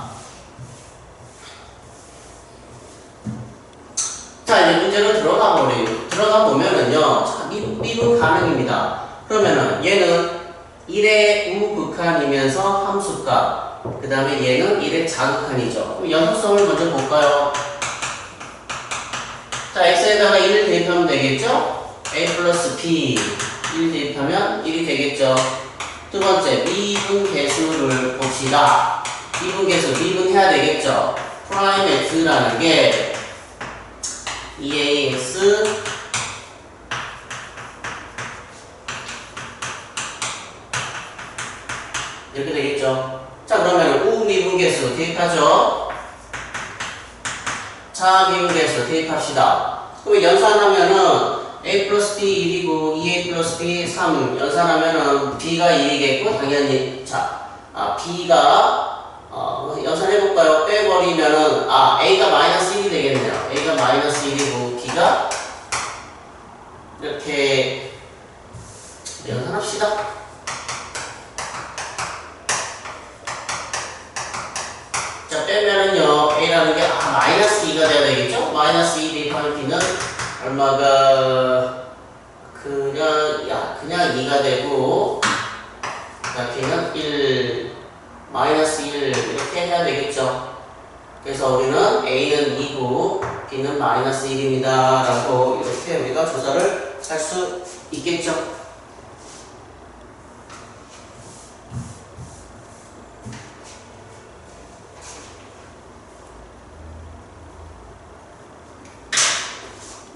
자, 이제 문제로 들어가 보면은요, 자, 미분 가능입니다. 그러면은 얘는 1의 우극한이면서 함수값, 그 다음에 얘는 1의 자극한이죠. 그럼 연속성을 먼저 볼까요? 자, x에다가 1을 대입하면 되겠죠? a 플러스 b 1 대입하면 1이 되겠죠. 두 번째, 미분계수를 봅시다. 미분계수, 미분해야 되겠죠. 프라임 x라는 게 2ax 이렇게 되겠죠. 자, 그러면 우미분계수 대입하죠. 자미분계수 대입합시다. 그럼 연산하면은 a 플러스 b 1이고 2a 플러스 b 3 연산하면은 b가 1이겠고 당연히 자 b가 연산해볼까요? 빼버리면은 a가 마이너스 1이 되겠네요. a가 마이너스 1이고 b가 이렇게 연산합시다. 자, 빼면은요 a라는 게 마이너스 2가 돼야 되겠죠? 마이너스 2 대입하면 b는 얼마가 그냥 2가 되고 b는 1 마이너스 1 이렇게 해야 되겠죠. 그래서 우리는 a는 2고 b는 마이너스 1입니다 라고 이렇게 우리가 조사를 할 수 있겠죠.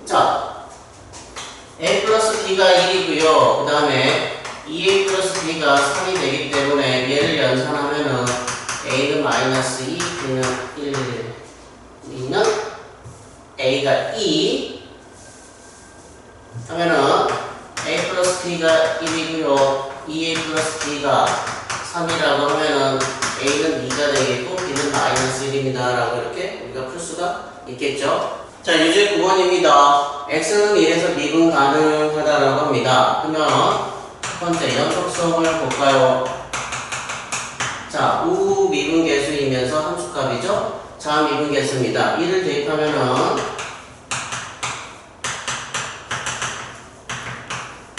자, a 플러스 b가 1이고요. 그 다음에 2a 플러스 b가 3이 되기 때문에 얘를 연산하면은 a는 마이너스 2, b는 1, b는 a가 2 하면은 a 플러스 b가 1이고요. 2a 플러스 b가 3이라고 하면은 a는 2가 되겠고 b는 마이너스 1입니다 라고 이렇게 우리가 풀 수가 있겠죠. 자, 유제 9번입니다. x는 1에서 미분 가능하다라고 합니다. 그러면 첫 번째 연속성을 볼까요? 자, 우미분계수이면서 함수값이죠. 자미분계수입니다. 1을 대입하면은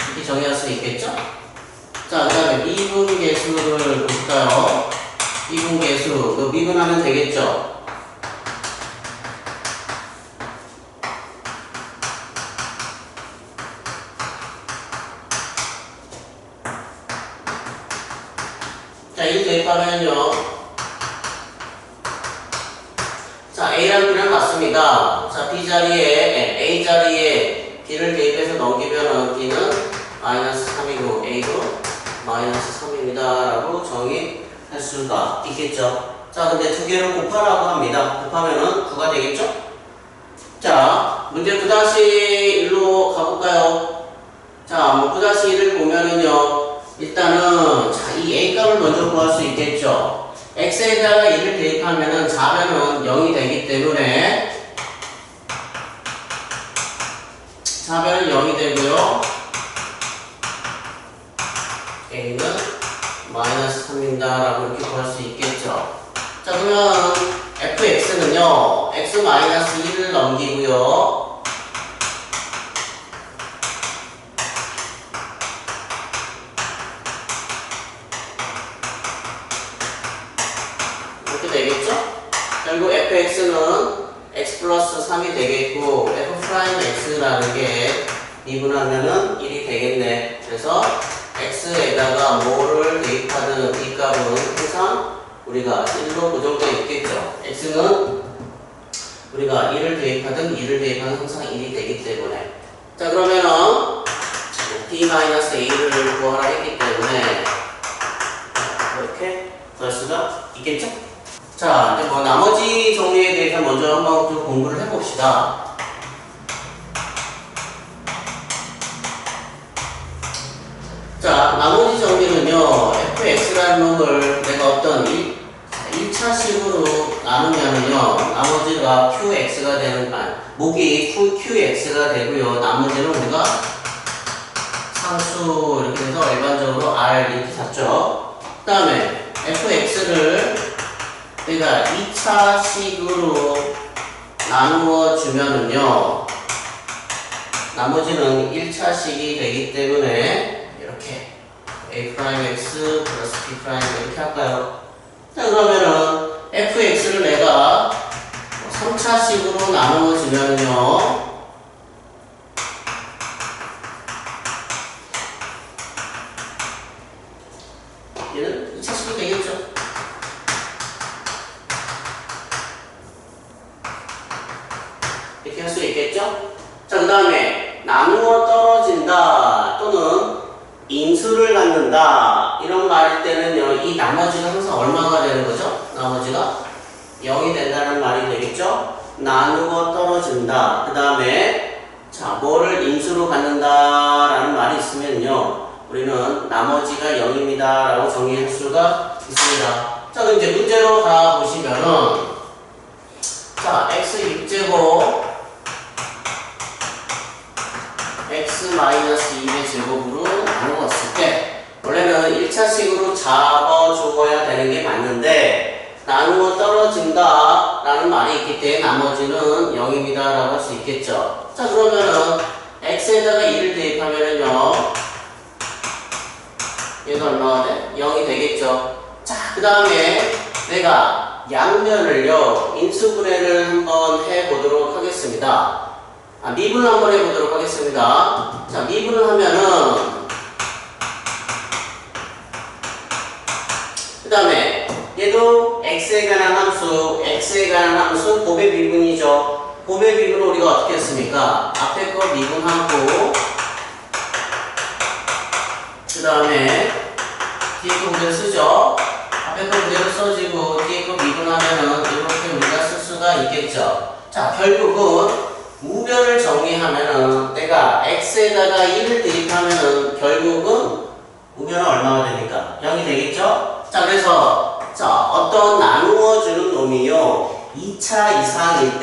이렇게 정의할 수 있겠죠? 자, 그 다음에 미분계수를 볼까요? 미분계수, 미분하면 되겠죠? 자, 1 대입하면요. 자, A랑 B랑 맞습니다. 자, B 자리에, A 자리에 B를 대입해서 넘기면은 B는 마이너스 3이고 A도 마이너스 3입니다. 라고 정의할 수가 있겠죠. 자, 근데 두 개를 곱하라고 합니다. 곱하면은 9가 되겠죠? 자, 문제 9-1로 가볼까요? 자, 9-1을 보면은요. 일단은 자, 이 a 값을 먼저 구할 수 있겠죠. x에다가 1을 대입하면은 자변은 0이 되기 때문에 자변은 0이 되고요. a는 마이너스 3입니다 라고 이렇게 구할 수 있겠죠. 자, 그러면 fx는요 x 마이너스 1을 넘기고요. 되겠죠? 결국 fx는 x 플러스 3이 되겠고 f 프라임 x라는 게 미분하면은 1이 되겠네. 그래서 x에다가 뭐를 대입하든 b 값은 항상 우리가 1로 고정되어 있겠죠. x는 우리가 1을 대입하든 2를 대입하든 항상 1이 되기 때문에 자, 그러면은 b-a를 구하라 했기 때문에 이렇게 구할 수가 있겠죠? 자, 이제 나머지 정리에 대해서 먼저 한번 좀 공부를 해봅시다. 자, 나머지 정리는요, fx라는 놈을 내가 어떤 1차식으로 나누면은요, 나머지가 qx가 되는, 목이 qx가 되고요, 나머지는 우리가 상수 이렇게 해서 일반적으로 r 이렇게 잡죠. 그 다음에 fx를 내가 2차식으로 나누어 주면은요, 나머지는 1차식이 되기 때문에 이렇게 a'(x) 플러스 b' 이렇게 할까요? 자, 그러면은 fx를 내가 3차식으로 나누어 주면은요, 얘는 2차식이 되겠죠? 이렇게 할 수 있겠죠? 자, 그 다음에 나누어 떨어진다 또는 인수를 갖는다 이런 말일 때는요, 이 나머지가 항상 얼마가 되는 거죠? 나머지가 0이 된다는 말이 되겠죠? 나누고 떨어진다. 그 다음에, 자, 뭐를 인수로 갖는다라는 말이 있으면요, 우리는 나머지가 0입니다. 라고 정의할 수가 있습니다. 자, 그럼 이제 문제로 가보시면은, 자, x 6제곱, x-2의 제곱으로 나누었을 때, 원래는 1차식으로 잡아줘야 되는 게 맞는데, 나누어 떨어진다 라는 말이 있기 때문에 나머지는 0입니다 라고 할 수 있겠죠. 자, 그러면은 x에다가 2를 대입하면은요, 얘가 얼마가 돼? 0이 되겠죠. 자, 그 다음에 내가 양면을요, 인수분해를 한번 해보도록 하겠습니다. 미분을 한번 해보도록 하겠습니다. 자, 미분을 하면은, 그 다음에 얘도 x에 관한 함수 곱의 미분이죠. 곱의 미분을 우리가 어떻게 했습니까? 앞에 거 미분하고, 그 다음에 뒤에 거 그대로 쓰죠. 앞에 거 그대로 써지고 뒤에 거 미분하면은 이렇게 우리가 쓸 수가 있겠죠. 자, 결국은 우변을 정리하면은 내가 x에다가 1을 대입하면은 결국은 우변은 얼마가 됩니까? 0이 되겠죠? 자, 그래서 자, 어떤 나누어주는 놈이요, 2차 이상일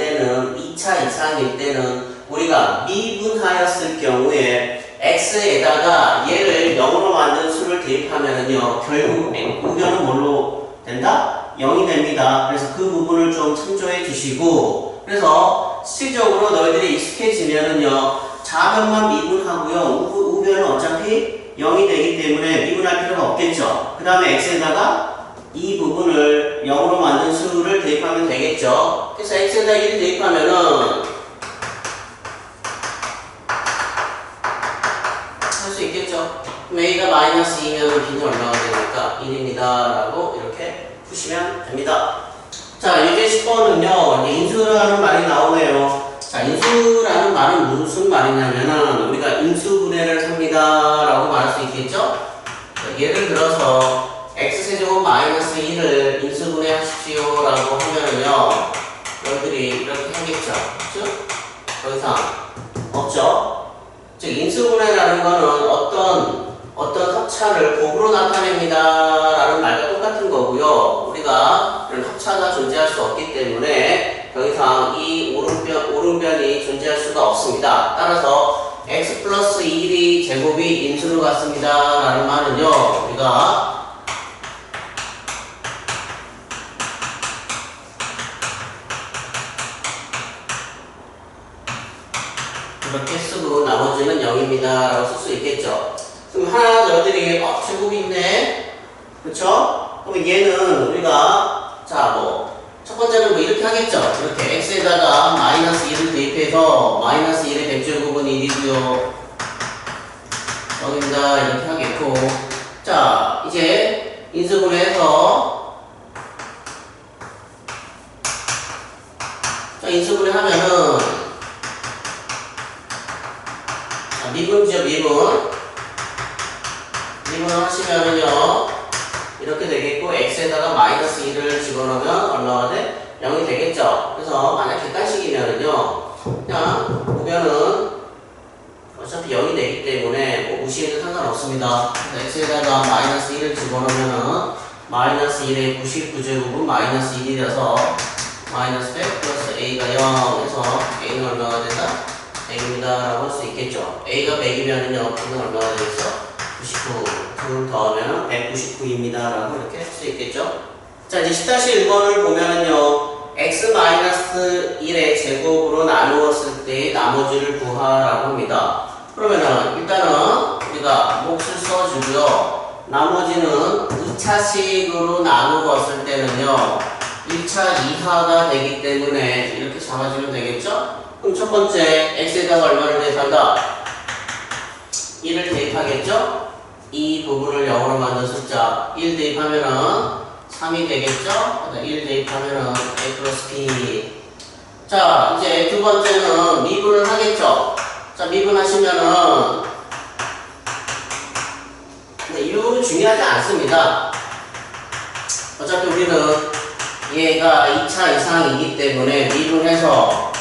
때는 우리가 미분하였을 경우에 x에다가 얘를 0으로 만든 수를 대입하면은요, 결국 우변은 뭘로 된다? 0이 됩니다. 그래서 그 부분을 좀 참조해 주시고, 그래서 실질적으로 너희들이 익숙해지면은요, 좌변만 미분하고요, 우변은 어차피 0이 되기 때문에 미분할 필요가 없겠죠. 그 다음에 x에다가 이 부분을 0으로 만든 수를 대입하면 되겠죠. 그래서 x에다 1을 대입하면은 할 수 있겠죠. 그럼 a가 마이너스 2면 b는 얼마가 되니까 1입니다 라고 이렇게 푸시면 됩니다. 자, 이제 10번은요, 인수라는 말이 나오네요. 자, 인수라는 말은 무슨 말이냐면은 우리가 인수분해를 합니다 라고 말할 수 있겠죠. 자, 예를 들어서 x세제곱 마이너스 1을 인수분해 하십시오 라고 하면은요, 너희들이 이렇게 하겠죠. 그쵸? 더 이상 없죠? 즉, 인수분해라는 거는 어떤 합차를 곱으로 나타냅니다 라는 말과 똑같은 거고요. 우리가 이런 합차가 존재할 수 없기 때문에 더 이상 이 오른변이 존재할 수가 없습니다. 따라서 x 플러스 1이 제곱이 인수로 같습니다 라는 말은요, 우리가 이렇게 쓰고 나머지는 0입니다 라고 쓸 수 있겠죠. 그럼 하나 너희들이 제곱이 있네, 그쵸? 그럼 얘는 우리가 첫 번째는 뭐 이렇게 하겠죠. 이렇게 x에다가 마이너스 1을 대입해서 마이너스 1의 100제곱은 1이고요 0입니다 이렇게 하겠고, 자, 이제 인수분해해서 인수분해 하면은 미분이죠, 미분 하시면은요, 이렇게 되겠고, x에다가 마이너스 1을 집어넣으면 얼마가 돼? 0이 되겠죠. 그래서 만약 객관식이면은요, 그냥 우변은 어차피 0이 되기 때문에 뭐 무시해도 상관없습니다. 그래서 x에다가 마이너스 1을 집어넣으면은 마이너스 1의 99제곱은 마이너스 1이 돼서 마이너스 100 플러스 a가 0 해서 a는 얼마가 된다? 100입니다 라고 할 수 있겠죠. a가 100이면은요, b는 얼마가 되겠어? 99. 둘 더하면 199입니다 라고 이렇게 할 수 있겠죠. 자, 이제 10-1번을 보면은요, x-1의 제곱으로 나누었을 때 나머지를 구하라고 합니다. 그러면은 일단은 우리가 몫을 써주고요, 나머지는 2차식으로 나누었을 때는요, 1차 이하가 되기 때문에 이렇게 잡아주면 되겠죠? 그럼 첫 번째, x에다가 얼마를 대입한다? 1을 대입하겠죠? 이 부분을 0으로 만든 숫자 1 대입하면은 3이 되겠죠? 1 대입하면은 a 플러스 b. 자, 이제 두 번째는 미분을 하겠죠? 자, 미분하시면은 이런 중요하지 않습니다. 어차피 우리는 얘가 2차 이상이기 때문에 미분해서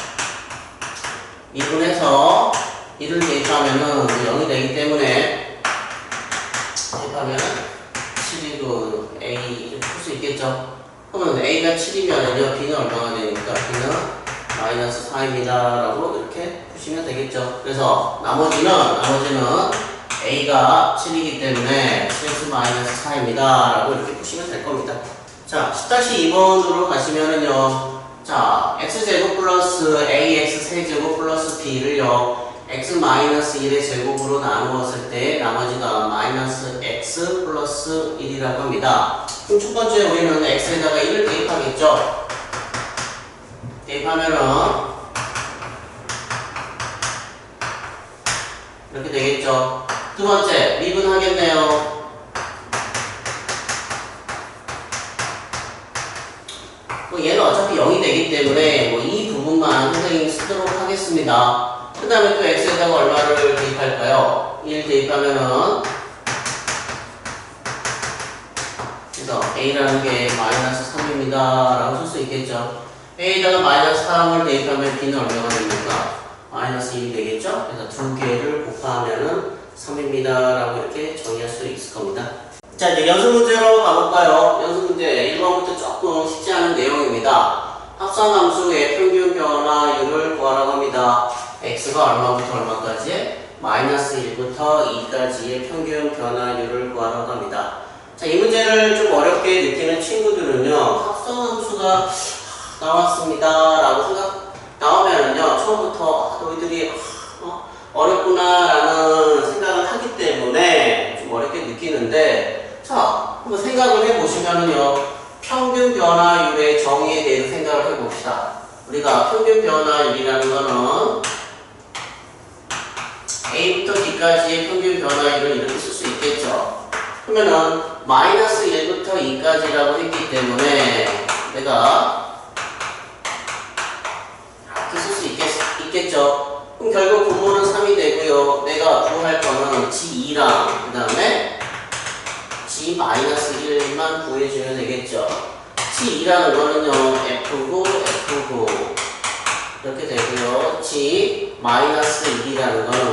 이를 대입하면은 0이 되기 때문에 대입하면은 7이고 A 이렇게 풀 수 있겠죠. 그러면 A가 7이면은요 B는 얼마가 되니까 B는 마이너스 4입니다 라고 이렇게 푸시면 되겠죠. 그래서 나머지는 A가 7이기 때문에 7x 마이너스 4입니다 라고 이렇게 푸시면 될 겁니다. 자 10-2번으로 가시면은요, 자 x제곱 플러스 ax 세제곱 플러스 b를요 x 마이너스 1의 제곱으로 나누었을 때 나머지가 마이너스 x 플러스 1이라고 합니다. 그럼 첫 번째 우리는 x에다가 1을 대입하겠죠. 대입하면은 이렇게 되겠죠. 두 번째 미분하겠네요. 얘는 어차피 0이 되기 때문에 이 부분만 선생님이 쓰도록 하겠습니다. 그 다음에 또 x에다가 얼마를 대입할까요? 1 대입하면은 그래서 a라는 게 마이너스 3입니다 라고 쓸 수 있겠죠. a에다가 마이너스 3을 대입하면 b는 얼마가 됩니까? 마이너스 1이 되겠죠. 그래서 두 개를 곱하면은 3입니다 라고 이렇게 정의할 수 있을 겁니다. 자, 이제 연습 문제로 가볼까요? 연습 문제 1번부터 조금 쉽지 않은 내용입니다. 합성함수의 평균 변화율을 구하라고 합니다. x가 얼마부터 얼마까지? 마이너스 1부터 2까지의 평균 변화율을 구하라고 합니다. 자, 이 문제를 좀 어렵게 느끼는 친구들은요, 합성함수가 나왔습니다 라고 나오면은요, 처음부터 너희들이 어렵구나 라는 생각을 하기 때문에 좀 어렵게 느끼는데, 자, 한번 생각을 해보시면은요, 평균 변화율의 정의에 대해서 생각을 해봅시다. 우리가 평균 변화율이라는 거는 A부터 B까지의 평균 변화율을 이렇게 쓸 수 있겠죠. 그러면은 마이너스 1부터 2까지라고 했기 때문에 내가 이렇게 쓸 수 있겠죠. 그럼 결국 분모는 3이 되고요. 내가 구할 거는 G2랑 그 다음에 G-1만 구해주면 되겠죠. G2라는 거는요, F고, F고, 이렇게 되고요. G-1이라는 거는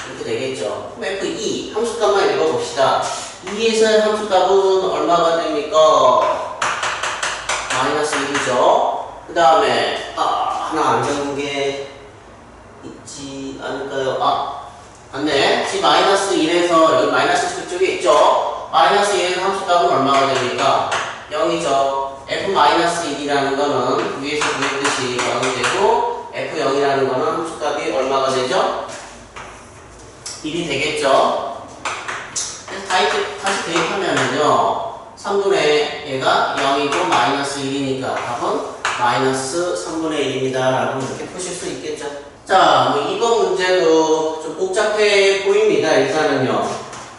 이렇게 되겠죠. 그럼 F2, 함수값만 읽어봅시다. 2에서의 함수값은 얼마가 됩니까? 마이너스 1이죠. 그 다음에, 하나 안 적은 게 있지 않을까요? 맞네. G-1에서 여기 마이너스 쪽에 있죠. 마이너스 1에서 함수값은 얼마가 됩니까? 0이죠. F-1이라는 거는 위에서 구했듯이 0이 되고 F0이라는 거는 함수값이 얼마가 되죠? 1이 되겠죠. 그래서 다시 대입하면은요, 3분의 얘가 0이고 마이너스 1이니까 답은 마이너스 3분의 1입니다 라고 이렇게 푸실 수 있겠죠. 자, 이번 문제도 좀 복잡해 보입니다. 일단은요.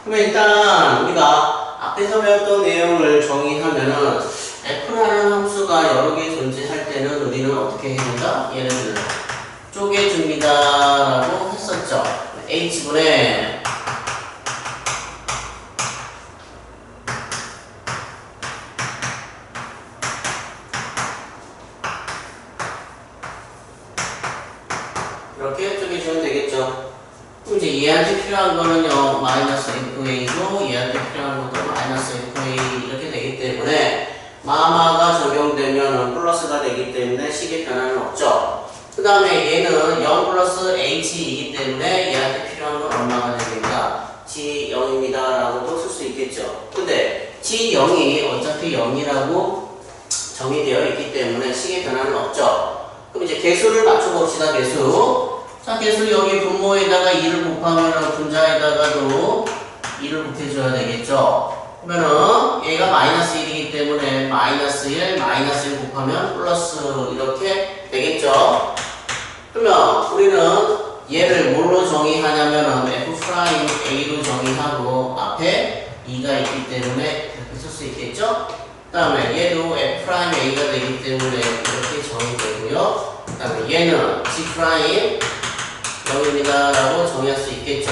그러면 일단 우리가 앞에서 배웠던 내용을 정의하면은 f라는 함수가 여러 개 존재할 때는 우리는 어떻게 해야 된다? 얘를 쪼개줍니다 라고 했었죠. h분의 이렇게 쪼개주면 되겠죠. 그럼 이제 얘한테 필요한 거는요, 마이너스 FA고 얘한테 필요한 것도 마이너스 FA 이렇게 되기 때문에 마마가 적용되면 플러스가 되기 때문에 식의 변화는 없죠. 그 다음에 얘는 0 플러스 H이기 때문에 얘한테 필요한 건 얼마가 됩니까? G0입니다 라고도 쓸 수 있겠죠. 근데 G0이 어차피 0이라고 정의되어 있기 때문에 식의 변화는 없죠. 그럼 이제 개수를 맞춰봅시다. 개수. 자, 개수 여기 분모에다가 2를 곱하면 분자에다가도 2를 곱해줘야 되겠죠. 그러면은 얘가 마이너스 1이기 때문에 마이너스 1, 마이너스 1 곱하면 플러스 이렇게 되겠죠. 그러면 우리는 얘를 뭘로 정의하냐면은 F'A로 정의하고 앞에 2가 있기 때문에 이렇게 쓸 수 있겠죠. 그 다음에 얘도 F'A가 되기 때문에 이렇게 정의되고요. 그 다음에 얘는 G' 0입니다 라고 정의할 수 있겠죠.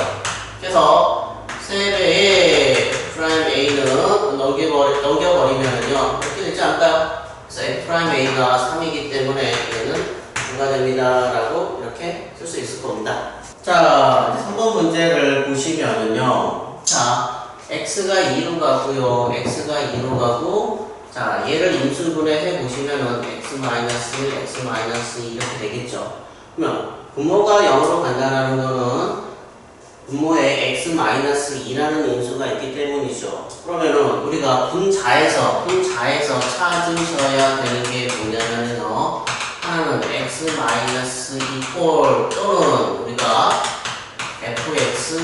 그래서 세 배의 F'A는 넘겨버리면은요, 이렇게 되지 않을까요? 그래서 F'A가 3이기 때문에 얘는 누가 됩니다라고 이렇게 쓸 수 있을 겁니다. 자, 이제 3번 문제를 보시면은요, 자, x가 2로 가고요, x가 2로 가고, 자, 얘를 인수분해 해 보시면은 x-1, x-2 이렇게 되겠죠. 그러면 분모가 0으로 간다는 거는 분모에 x-2라는 인수가 있기 때문이죠. 그러면은 우리가 분자에서 찾으셔야 되는 게 뭐냐면요, 하나는 x-2 또는 우리가 fx-f2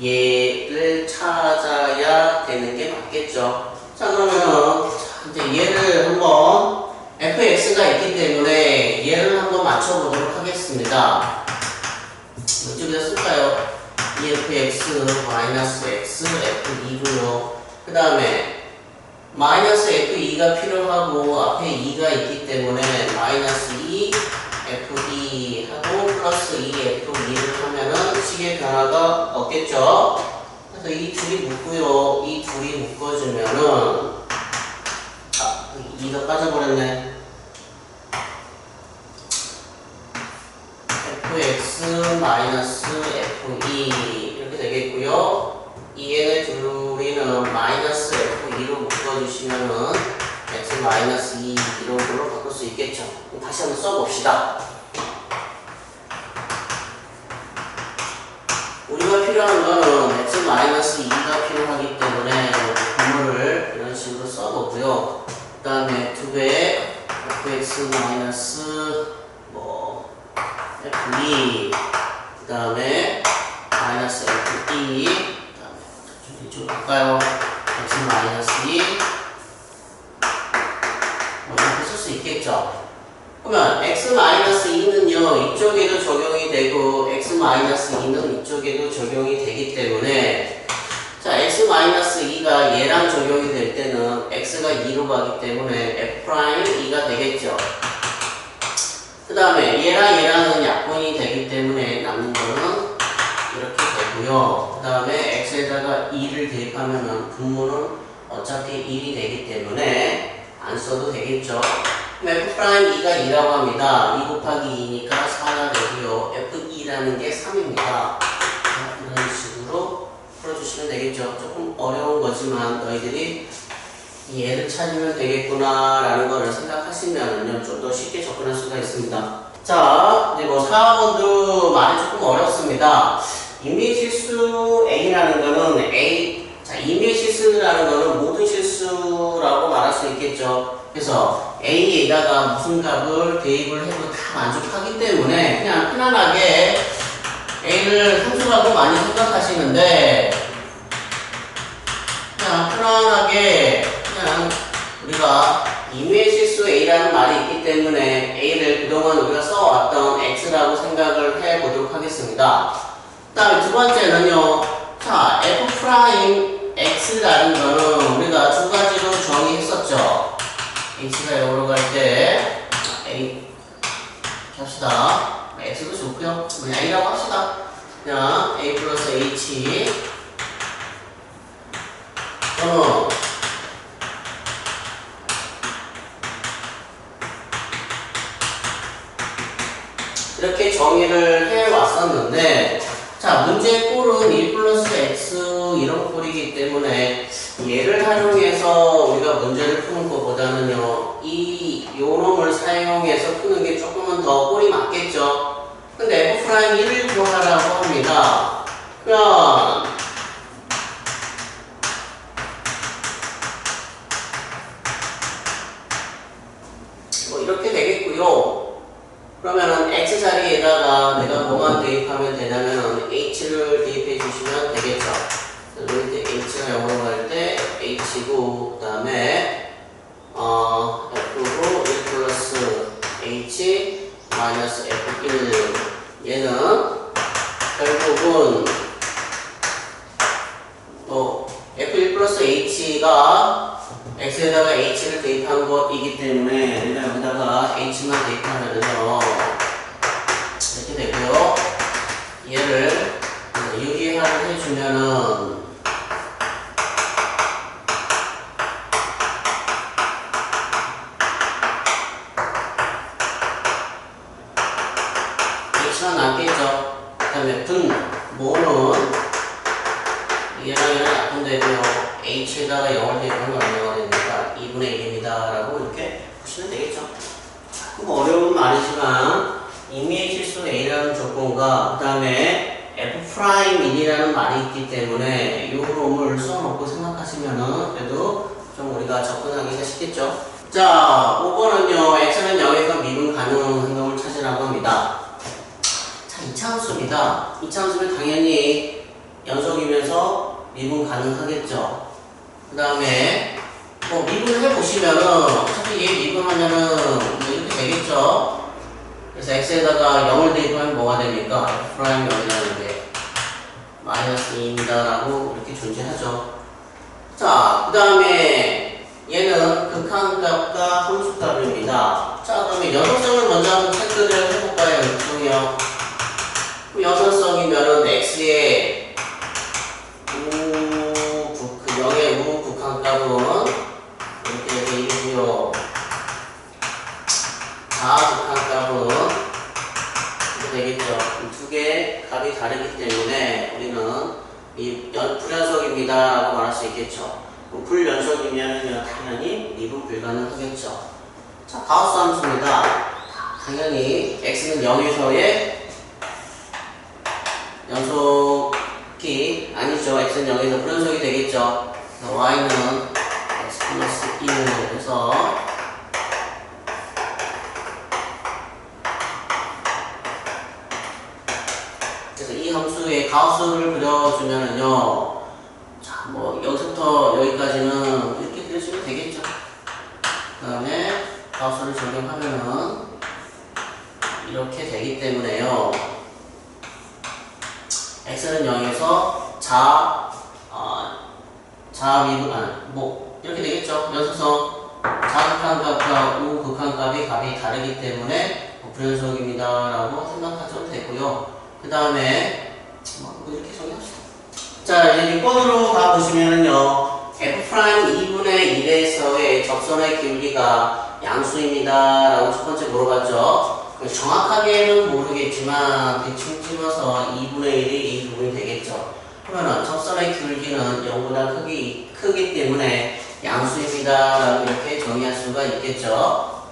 얘를 찾아야 되는 게 맞겠죠. 자, 그러면은 이제 얘를 한번 fx가 있기 때문에 얘를 한번 맞춰보도록 하겠습니다. 이쪽에다 쓸까요? EFX x F2고요. 그 다음에 마이너스 F2가 필요하고 앞에 2가 있기 때문에 마이너스 2 F2 하고 플러스 2 F2를 하면은 식의 변화가 없겠죠. 그래서 이 둘이 묶고요. 이 둘이 묶어주면은 2가 빠져버렸네. fx-f2 이렇게 되겠고요. 얘네 둘이는 마이너스 f2로 묶어주시면은 x-2 이런 걸로 바꿀 수 있겠죠. 다시 한번 써봅시다. 우리가 필요한 거는 x-2가 필요하기 때문에 분모를 이런 식으로 써보고요. 그 다음에 2배 fx- F2, 그 다음에 마이너스 F2, 그 다음에 좀 이쪽으로 갈까요? x-2 이렇게 쓸 수 있겠죠. 그러면 x-2는요 이쪽에도 적용이 되고 x-2는 이쪽에도 적용이 되기 때문에, 자, x-2가 얘랑 적용이 될 때는 x가 2로 가기 때문에 f'2가 되겠죠. 그 다음에 얘랑은 약분이 되기 때문에 남는 거는 이렇게 되고요. 그 다음에 x에다가 2를 대입하면은 분모는 어차피 1이 되기 때문에 안 써도 되겠죠. 그럼 f'2가 2라고 합니다. 2 곱하기 2니까 4가 되고요. f2라는 게 3입니다. 이런 식으로 풀어주시면 되겠죠. 조금 어려운 거지만 너희들이 얘를 찾으면 되겠구나 라는 거를 생각하시면 좀 더 쉽게 접근할 수가 있습니다. 자, 이제 뭐 4번도 말이 조금 어렵습니다. 임의의 실수 A라는 거는 자, 임의의 실수라는 거는 모든 실수라고 말할 수 있겠죠. 그래서 A에다가 무슨 값을 대입을 해도 다 만족하기 때문에 그냥 편안하게 A를 함수라고 많이 생각하시는데, 그냥 편안하게 그냥 우리가 임의의 실수 A라는 말이 있기 때문에 A를 그동안 우리가 써왔던 X라고 생각을 해보도록 하겠습니다. 그 다음에 두 번째는요, 자, F'X라는 거는 우리가 두 가지로 정의했었죠. H가 0으로 갈 때 A 합시다. X도 좋고요. 그냥 A라고 합시다. 그냥 A 플러스 H 이렇게 정의를 해왔었는데, 자, 문제의 꼴은 1 플러스 x 이런 꼴이기 때문에 얘를 활용해서 우리가 문제를 푸는 것보다는요, 이 요놈을 사용해서 푸는 게 조금은 더 꼴이 맞겠죠. 근데 F'를 구하라고 합니다. 그럼 뭐 이렇게 되겠고요. 그러면은 x 자리에다가 내가 뭐만 대입하면 되냐면 h를 대입해 주시면 되겠죠. 그럴 때 h가 0으로 갈 때 h고, 그 다음에 f로 1 플러스 h 마이너스 f1, 얘는 결국은 f1 플러스 h가 x에다가 h를 대입한 것이기 때문에 우리가 여기다가 h만 대입하면요 이렇게 되고요. 얘를 여기에 X에다를 해주면은 X가 남겠죠. 그 다음에 모는 얘랑 얘랑 약분되고요. H에다가 0을 대입하면 얼마가 됩니까? 2분의 1입니다. 라고 이렇게 보시면 되겠죠. 조금 어려운 말이지만 임의실수 A라는 조건과 그 다음에 F'인이라는 말이 있기 때문에 이 놈을 써놓고 생각하시면은 그래도 좀 우리가 접근하기가 쉽겠죠. 자, 5번은요. X는 0에서 미분 가능 행동을 찾으라고 합니다. 자, 이차함수입니다. 이차함수는 당연히 연속이면서 미분 가능하겠죠. 그 다음에 뭐 미분을 해보시면은 어차피 얘 미분하면은 이렇게 되겠죠. 그래서 x에다가 0을 대입하면 뭐가 됩니까? F'I 0이라는 게 마이너스 2입니다 라고 이렇게 존재하죠. 자, 그 다음에 얘는 극한값과 함수값입니다. 자, 그러면 연속성을 먼저 한번 체크를 해볼까요? 연속성이요. 연속성이면은 x의 0의 우극한값은 이렇게 되고요. 자극한값은 이렇게 되겠죠. 두 개의 값이 다르기 때문에 우리는 이 불연속입니다 라고 말할 수 있겠죠. 불연속이면 당연히 미분 불가능하겠죠. 자, 가우스 함수입니다. 당연히 x는 0에서의 연속이 아니죠. x는 0에서 불연속이 되겠죠. y는 x 플러스 1을 해서 그래서 이 함수의 가우스를 그려주면은요. 자, 뭐 여기서부터 여기까지는 이렇게 그려주면 되겠죠. 그 다음에 가우스를 적용하면은 이렇게 되기 때문에요. x는 0에서 뭐 이렇게 되겠죠. 연속성 자극한값과 우극한값이 값이 다르기 때문에 불연속입니다 라고 생각하셔도 되고요. 그 다음에 뭐 이렇게 정리합시다. 자, 이제 6번으로 가보시면은요. F'2분의 1에서의 접선의 기울기가 양수입니다 라고 첫 번째 물어봤죠. 정확하게는 모르겠지만 대충 집어서 2분의 1이 이 부분이 되겠죠. 그러면 접선의 기울기는 0보다 크기 때문에 양수입니다 라고 이렇게 정의할 수가 있겠죠.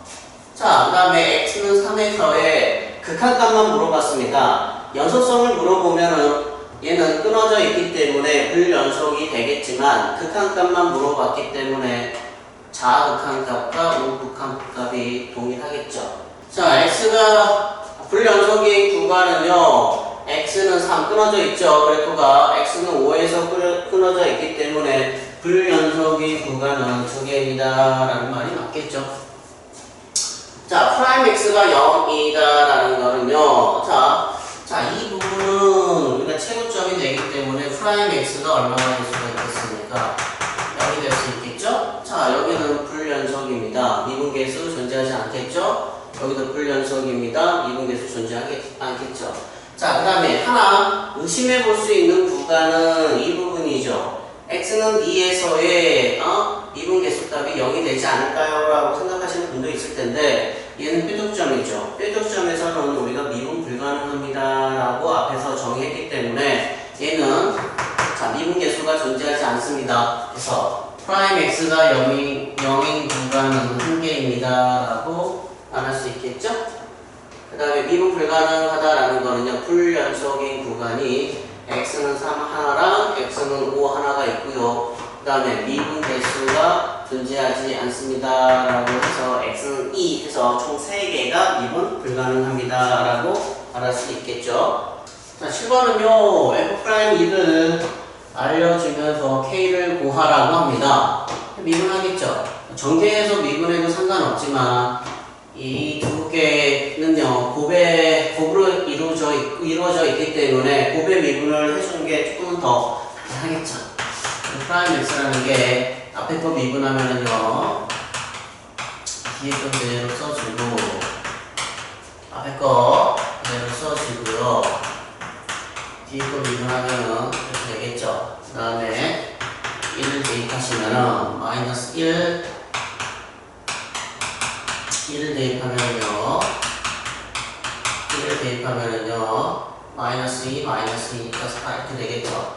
자, 그 다음에 x는 3에서의 극한값만 물어봤습니다. 연속성을 물어보면은 얘는 끊어져 있기 때문에 불연속이 되겠지만 극한값만 물어봤기 때문에 자극한값과 우극한값이 동일하겠죠. 자, x가 불연속인 구간은요. x는 3 끊어져 있죠. 그래프가 x는 5에서 끊어져 있기 때문에 불연속인 구간은 2개입니다 라는 말이 맞겠죠. 자, 프라임 x가 0이다 라는 거는요. 자, 이 부분은 우리가 최고점이 되기 때문에 프라임 x가 얼마나 될 수가 있겠습니까? 0이 될 수 있겠죠? 자, 여기는 불연속입니다. 미분계수 존재하지 않겠죠? 여기도 불연속입니다. 미분계수 존재하지 않겠죠? 자, 그 다음에 하나 의심해 볼 수 있는 구간은 이 부분이죠. x는 2에서의 미분계수값이 0이 되지 않을까요? 라고 생각하시는 분도 있을 텐데 얘는 뾰족점이죠. 뾰족점에서는 우리가 미분 불가능합니다 라고 앞에서 정의했기 때문에 얘는 자, 미분계수가 존재하지 않습니다. 그래서 프라임 x가 0인 구간은 1개입니다 라고 말할 수 있겠죠? 그 다음에 미분 불가능하다라는 거는요, 불연속인 구간이 x는 3 하나랑 x는 5 하나가 있고요. 그 다음에 미분 개수가 존재하지 않습니다 라고 해서 x는 2 해서 총 3개가 미분 불가능합니다 라고 말할 수 있겠죠. 자, 7번은요, F'2를 알려주면서 K를 구하라고 합니다. 미분하겠죠. 전개해서 미분해도 상관없지만 이 두 개는요, 곱으로 이루어져 있기 때문에 곱의 미분을 해주는 게 조금 더 하겠죠. 프라임 x라는 게 앞에 거 미분하면은요, 뒤에 거 그대로 써주고, 앞에 거 그대로 써주고요, 뒤에 거 미분하면은 이렇게 되겠죠. 그 다음에 1을 대입하시면은 마이너스 1을 대입하면요. 1을 대입하면은요. 마이너스 2, 마이너스 2, 플러스 4 이렇게 되겠죠.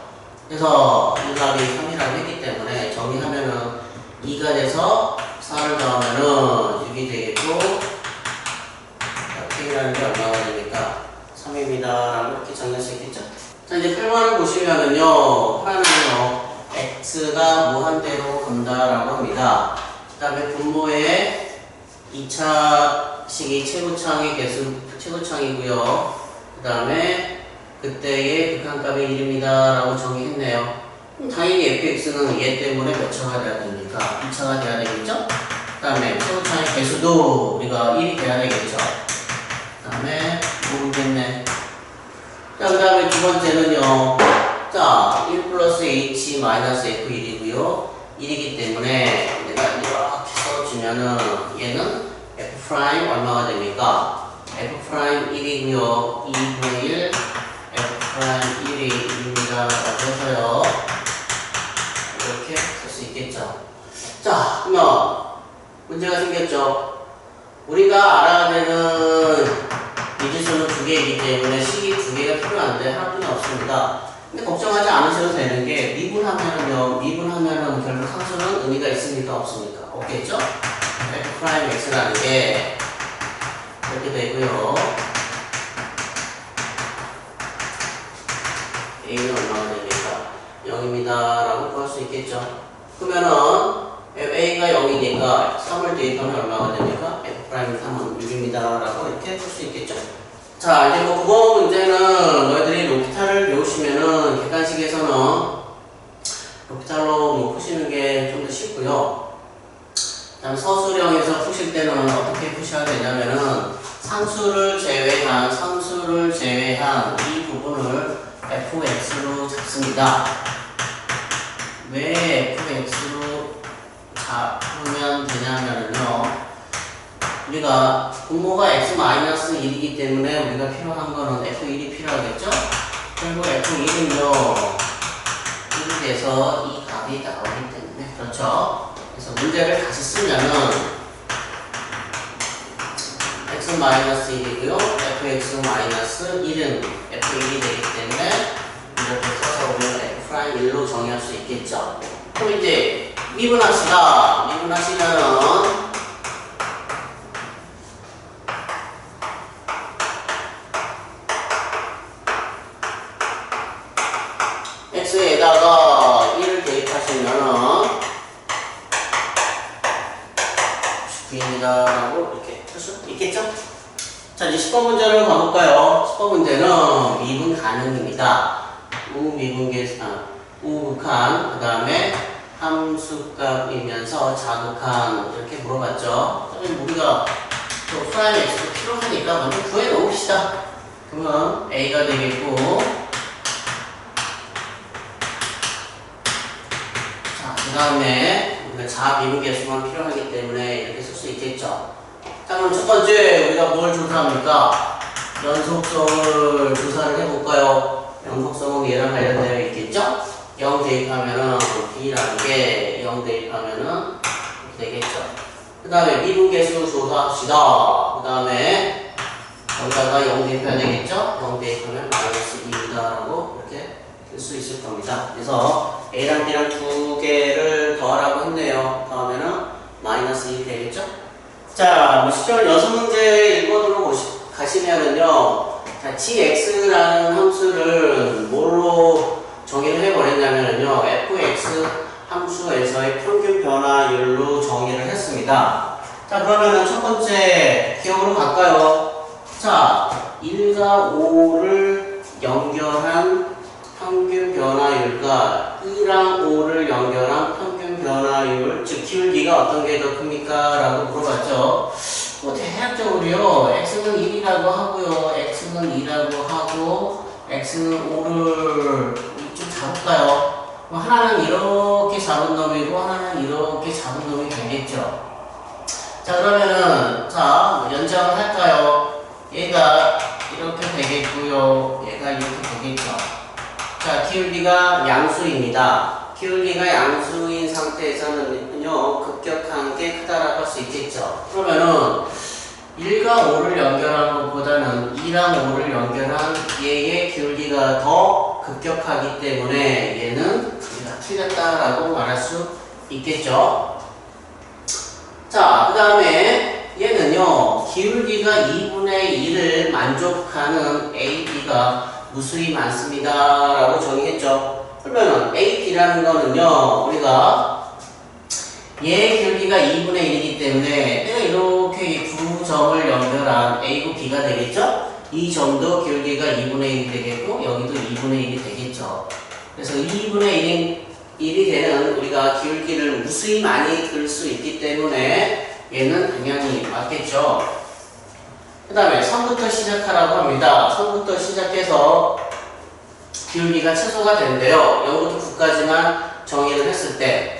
그래서 이 값이 3이라고 했기 때문에 정리하면은 2가 돼서 4를 더하면은 6이 되겠고, K라는 게 얼마가 됩니까? 3입니다. 라고 이렇게 정리할 수 있겠죠. 자, 이제 8번을 보시면은요, 8번은요, X가 무한대로 간다라고 합니다. 그 다음에 분모에 2차식이 최고창의 개수, 최고창이고요. 그 다음에 그때의 극한값이 1입니다. 라고 정의했네요. 그럼 당연히 fx는 얘 때문에 몇 차가 돼야 됩니까? 2차가 돼야 되겠죠? 그 다음에 최고창의 개수도 우리가 1이 돼야 되겠죠? 그 다음에 모르겠네. 자, 그 다음에 두 번째는요. 자, 1 플러스 h 마이너스 f1이고요. 1이기 때문에 내가 이렇게 써주면은 얘는 f 프라임 얼마가 됩니까? f 프라임 1이고요. 2분의 1 f 프라임 1이 1입니다. 라고 해서요. 이렇게 쓸 수 있겠죠. 자, 그러면 문제가 생겼죠. 우리가 알아야 되는 미지수는 두 개이기 때문에 식이 두 개가 필요한데 하나뿐이 없습니다. 근데 걱정하지 않으셔도 되는 게 미분하면은요, 미분하면은 결국 상수는 의미가 있습니까? 없습니까? 없겠죠? f 프라임 x라는 게 이렇게 되고요. a는 얼마가 됩니까? 0입니다. 라고 구할 수 있겠죠. 그러면은 a가 0이니까 3을 대입하면 얼마가 됩니까? f 프라임 3은 6입니다. 라고 이렇게 풀 수 있겠죠. 자, 이제 뭐 국어 문제는 너희들이 로피탈을 배우시면은 객관식에서는 로피탈로 뭐 푸시는 게 좀 더 쉽고요. 그다음 서술형에서 푸실 때는 어떻게 푸셔야 되냐면은 상수를 제외한 이 부분을 fx로 잡습니다. 왜 fx로 잡으면 되냐면은요. 우리가 분모가 x-1이기 때문에 우리가 필요한 거는 f1이 필요하겠죠? 그리고 f1은요 1이 돼서 이 값이 나오기 때문에 그렇죠? 그래서 문제를 다시 쓰면은 x-1이고요 fx-1은 f1이 되기 때문에 이렇게 써서 우리는 f'1로 정의할 수 있겠죠? 그럼 이제 미분합시다. 미분하시면은 x에다가 1을 대입하시면은 99입니다. 라고 이렇게 풀 수 있겠죠? 자, 이제 10번 문제를 가볼까요? 10번 문제는 미분 가능입니다. 우극한, 그 다음에 함수값이면서 자극한, 이렇게 물어봤죠? 그럼 우리가 또 프라임 x도 필요하니까 먼저 구해 놓읍시다. 그러면 a가 되겠고, 그 다음에 우리가 자미분 개수만 필요하기 때문에 이렇게 쓸 수 있겠죠. 자, 그럼 첫 번째 우리가 뭘 조사합니까? 연속성을 조사를 해볼까요? 연속성은 얘랑 관련되어 있겠죠? 0 대입하면은 b라는 게 0 대입하면은 이렇게 되겠죠. 그 다음에 미분 개수 조사합시다. 그 다음에 여기다가 0 대입해야 되겠죠? 0 대입하면 마이너스 2입니다. 라고 이렇게 쓸 수 있을 겁니다. 그래서 A랑 B랑 두 개를 더하라고 했네요. 더하면은 마이너스 1이 되겠죠? 자, 시절 6문제 1번으로 가시면은요. 자, gx라는 함수를 뭘로 정의를 해버렸냐면은요. fx 함수에서의 평균 변화율로 정의를 했습니다. 자, 그러면은 첫 번째 기억으로 갈까요? 자, 1과 5를 연결한 평균 변화율과 2랑 5를 연결한 평균 변화율, 즉 기울기가 어떤 게 더 큽니까? 라고 물어봤죠. 뭐 대략적으로요. x는 1이라고 하고요. x는 2라고 하고 x는 5를 좀 잡을까요? 뭐 하나는 이렇게 잡은 놈이고 하나는 이렇게 잡은 놈이 되겠죠. 자, 그러면은 자, 연장을 할까요? 얘가 이렇게 되겠고요. 얘가 이렇게 되겠죠. 자, 기울기가 양수입니다. 기울기가 양수인 상태에서는요, 급격한 게 크다라고 할 수 있겠죠. 그러면은 1과 5를 연결한 것보다는 2랑 5를 연결한 얘의 기울기가 더 급격하기 때문에 얘는 틀렸다라고 말할 수 있겠죠. 자, 그 다음에 얘는요, 기울기가 2분의 1을 만족하는 AB가 무수히 많습니다 라고 정의했죠. 그러면은 AB라는 거는요, 우리가 얘의 기울기가 2분의 1이기 때문에 내가 이렇게 두 점을 연결한 A고 B가 되겠죠? 이 점도 기울기가 2분의 1이 되겠고 여기도 2분의 1이 되겠죠. 그래서 2분의 1이 되는 우리가 기울기를 무수히 많이 들 수 있기 때문에 얘는 당연히 맞겠죠. 그 다음에 선부터 시작하라고 합니다. 선부터 시작해서 기울기가 최소가 되는데요. 0부터 9까지만 정의를 했을 때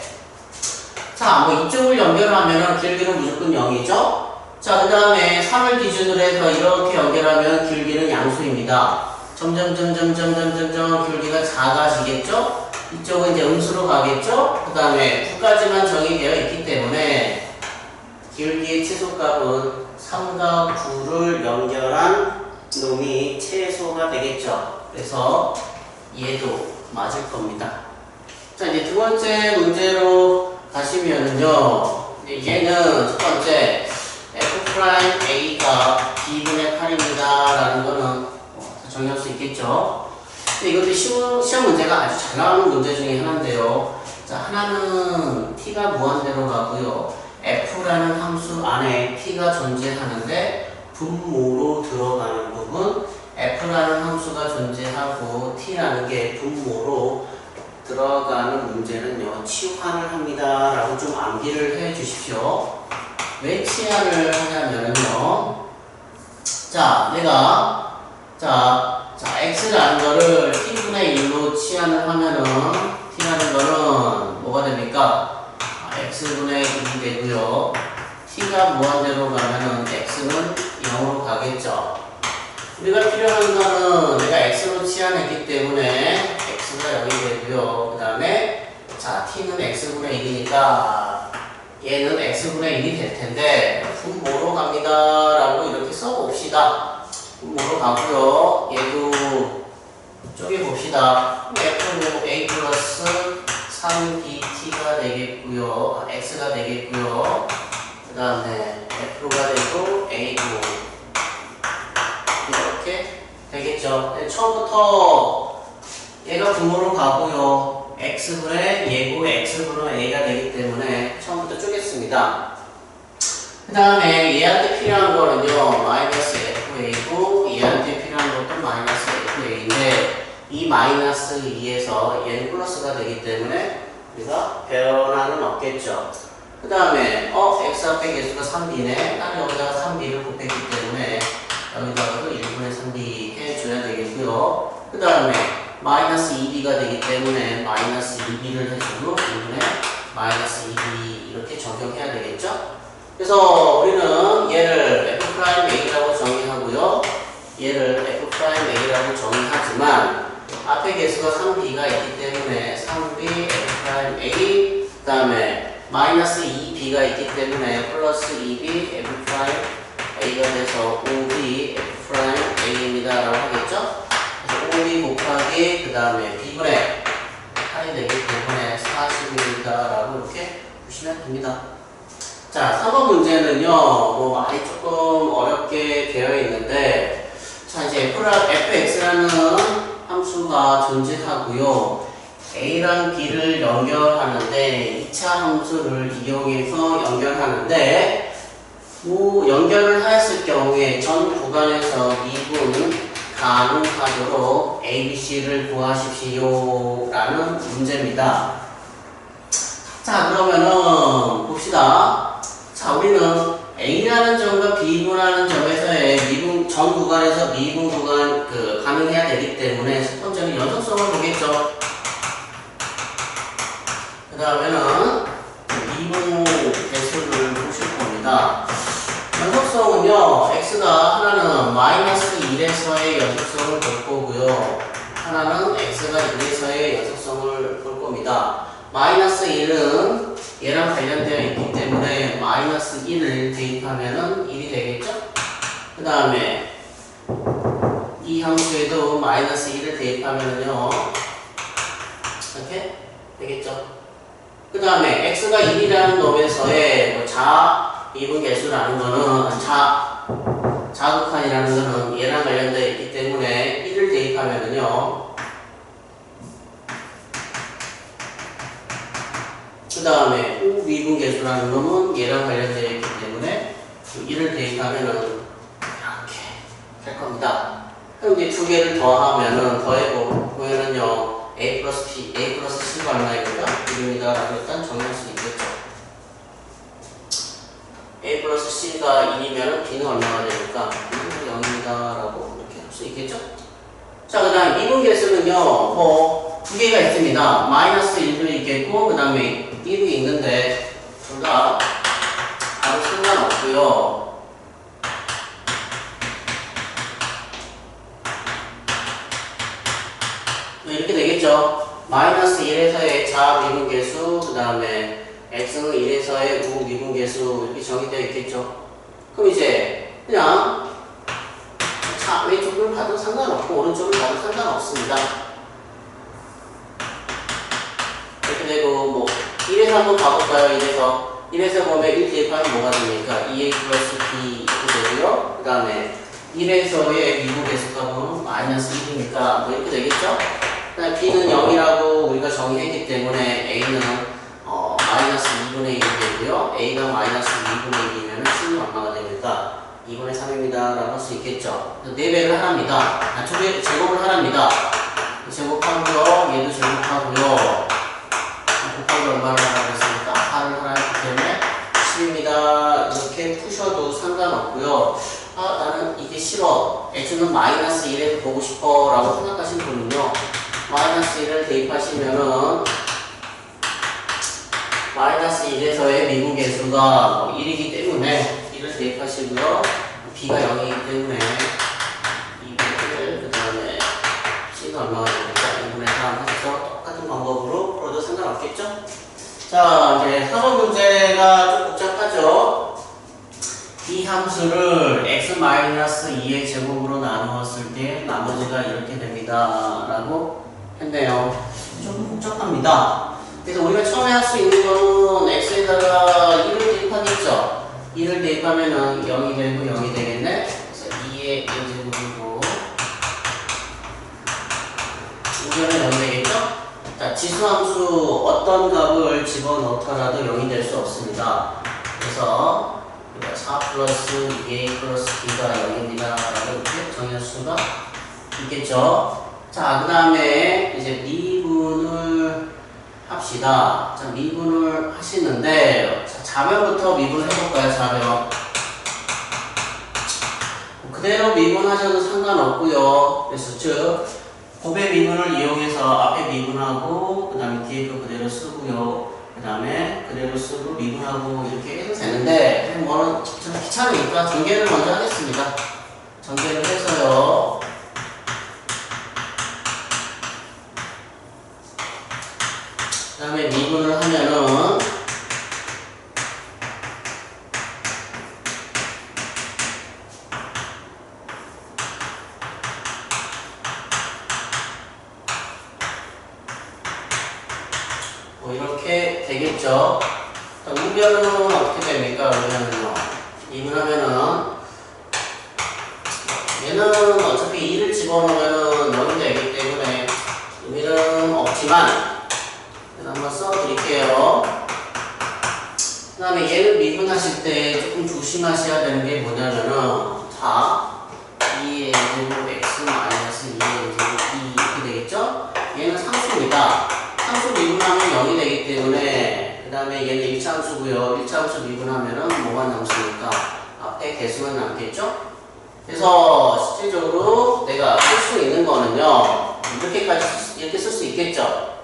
자, 뭐 이쪽을 연결하면 기울기는 무조건 0이죠? 자, 그 다음에 3을 기준으로 해서 이렇게 연결하면 기울기는 양수입니다. 점점 기울기가 작아지겠죠? 이쪽은 이제 음수로 가겠죠? 그 다음에 9까지만 정의되어 있기 때문에 기울기의 최소값은 3과 9를 연결한 놈이 최소가 되겠죠? 그래서 얘도 맞을 겁니다. 자, 이제 두 번째 문제로 가시면은요, 얘는 첫 번째 F'A가 B분의 8입니다 라는 거는 정의할 수 있겠죠. 근데 이것도 시험 문제가 아주 잘 나오는 문제 중에 하나인데요. 자, 하나는 T가 무한대로 가고요. F라는 함수 안에 T가 존재하는데 분모로 들어가는 부분, F라는 함수가 존재하고 T라는 게 분모로 들어가는 문제는요, 치환을 합니다 라고 좀 암기를 해 주십시오. 왜 치환을 하냐면요, 자, 내가 x라는 거를 t분의 1로 치환을 하면은 t라는 거는 뭐가 됩니까? x분의 1이 되고요. t가 무한대로 가면은 x는 0으로 가겠죠. 우리가 필요한 거는 내가 x로 치환했기 때문에 x가 0이 되고요. 그 다음에 자, t는 x분의 1이니까 얘는 x분의 1이 될 텐데 분모로 갑니다 라고 이렇게 써봅시다. 분모로 가고요. 얘도 쪼개봅시다. f는 a 플러스 3bt가 되겠고요. x가 되겠고요. 그 다음에 f가 되고 a고 이렇게 되겠죠. 처음부터 얘가 분모로 가고요. x분의 얘고 x분의 a가 되기 때문에 처음부터 쪼갰습니다. 그 다음에 얘한테 필요한 거는요, 마이너스 fa고 얘한테 필요한 것도 마이너스 fa인데 이 마이너스 2에서 얘는 플러스가 되기 때문에 우리가 변화는 없겠죠. 그 다음에 x 앞에 개수가 3b네. 딱 여기다가 3b를 곱했기 때문에 여기다가도 1분의 3b 해줘야 되겠고요. 그 다음에 마이너스 2b가 되기 때문에 마이너스 2b를 해주고 1분의 마이너스 2b 이렇게 적용해야 되겠죠. 그래서 우리는 얘를 f'a라고 정의하고요. 얘를 f'a라고 정의하지만 앞에 개수가 3b가 있기 때문에 3b f'a 그 다음에 마이너스 2b가 있기 때문에 플러스 2b f'a가 돼서 5b f'a입니다 라고 하겠죠. 그래서 5b 곱하기 그 다음에 b분의 8이 되기 때문에 40입니다 라고 이렇게 보시면 됩니다. 자, 3번 문제는요, 뭐 말이 조금 어렵게 되어 있는데, 자, 이제 fx라는 함수가 존재하고요. a랑 b를 연결하는데 2차 함수를 이용해서 연결하는데, 뭐 연결을 하였을 경우에 전 구간에서 미분 가능하도록 ABC를 구하십시오 라는 문제입니다. 자, 그러면은 봅시다. 자, 우리는 A라는 점과 B라는 점에서의 미분, 전 구간에서 미분 구간 가능해야 되기 때문에 첫 번째는 연속성을 보겠죠. 그 다음에는 미분 개수를 보실 겁니다. 연속성은요, x가 하나는 마이너스 1에서의 연속성을 볼 거고요. 하나는 x가 1에서의 연속성을 볼 겁니다. 마이너스 1은 얘랑 관련되어 있기 때문에 마이너스 1을 대입하면은 1이 되겠죠? 그 다음에 이 함수에도 마이너스 1을 대입하면은요, 이렇게 되겠죠? 그 다음에 x가 1이라는 놈에서의 뭐 미분계수라는 거는 자극한이라는 거는 얘랑 관련되어 있기 때문에 1을 대입하면은요, 그 다음에 미분계수라는 놈은 얘랑 관련되어 있기 때문에 1을 대입하면은 이렇게 될 겁니다. 그럼 이제 두 개를 더하면은 보면은요, a 플러스 c가 얼마입니까? 1입니다. 라고 일단 정의할 수 있겠죠. a 플러스 c가 1이면 b는 얼마가 됩니까? b는 0입니다. 라고 이렇게 할 수 있겠죠. 자, 그 다음 미분계수는요, 뭐 두 개가 있습니다. 마이너스 1도 있겠고, 그 다음에 1이 있는데 둘 다 아무 상관없고요. 이렇게 되겠죠. 마이너스 1에서의 자미분계수, 그 다음에 x는 1에서의 우미분계수 이렇게 정의되어 있겠죠. 그럼 이제 그냥 왼쪽을 봐도 상관없고 오른쪽을 봐도 상관없습니다. 이렇게 되고 뭐 1에서 한번 가볼까요? 1에서 보면 1 대입하면 뭐가 됩니까? 2a 플러스 b 이렇게 되고요. 그 다음에 1에서의 미분계수 값은 마이너스 1이니까 뭐 이렇게 되겠죠. b는 0이라고 우리가 정의했기 때문에 a는 마이너스 2분의 1이 되고요. a가 마이너스 2분의 1이면 c는 얼마가 됩니까? 2분의 3입니다. 라고 할 수 있겠죠. 4배를 하랍니다. 제곱을 하랍니다. 제곱하고요. 얘도 제곱하고요. 곱하기 얼마를 하라고 했습니까? 8을 하라 했기 때문에 10입니다. 이렇게 푸셔도 상관없고요. 나는 이게 싫어. x는 마이너스 1에서 보고 싶어. 라고 생각하신 분은요. 마이너스 1을 대입하시면은 마이너스 1에서의 미분계수가 1이기 때문에 1을 대입하시고요. b가 0이기 때문에 2분의 1, 그 다음에 c가 얼마가 됩니까? 2분의 3 해서 똑같은 방법으로 풀어도 상관없겠죠? 자, 이제 4번 문제가 좀 복잡하죠? 이 함수를 x-2의 제곱으로 나누었을 때 나머지가 이렇게 됩니다. 라고 했네요. 좀 복잡합니다. 그래서 우리가 처음에 할 수 있는 거는 x에다가 1을 대입하겠죠. 1을 대입하면은 0이 되고 0이 되겠네. 그래서 2의 a제곱이고 5변은 0이 되겠죠. 자, 지수함수 어떤 값을 집어넣더라도 0이 될 수 없습니다. 그래서 4 플러스 2a 플러스 b가 0입니다. 라고 이렇게 정의할 수가 있겠죠. 자, 그 다음에 이제 미분을 합시다. 자, 미분을 하시는데, 자, 자변부터 미분을 해볼까요? 자변. 그대로 미분하셔도 상관없고요. 그래서 즉, 곱의 미분을 이용해서 앞에 미분하고, 그 다음에 뒤에 거 그대로 쓰고요. 그 다음에 그대로 쓰고 미분하고 이렇게 해도 되는데, 뭐는 좀 귀찮으니까 전개를 먼저 하겠습니다. 전개를 해서요. 그 다음에 미분을 하면은 뭐 이렇게 되겠죠. 우변은 어떻게 됩니까? 우변은요. 미분하면은 얘는 어차피 2를 집어넣으면 0이 되기 때문에 의미는 없지만 한번 써드릴게요. 그 다음에 얘를 미분하실 때 조금 조심하셔야 되는 게 뭐냐면은 자 2의 제곱 x 마이너스 2의 제곱 2 이렇게 되겠죠? 얘는 상수입니다. 상수 미분하면 0이 되기 때문에 그 다음에 얘는 1차 함수고요. 1차 함수 미분하면은 뭐가 남습니까? 앞에 개수만 남겠죠? 그래서 실질적으로 내가 쓸 수 있는 거는요 이렇게 쓸 수 있겠죠?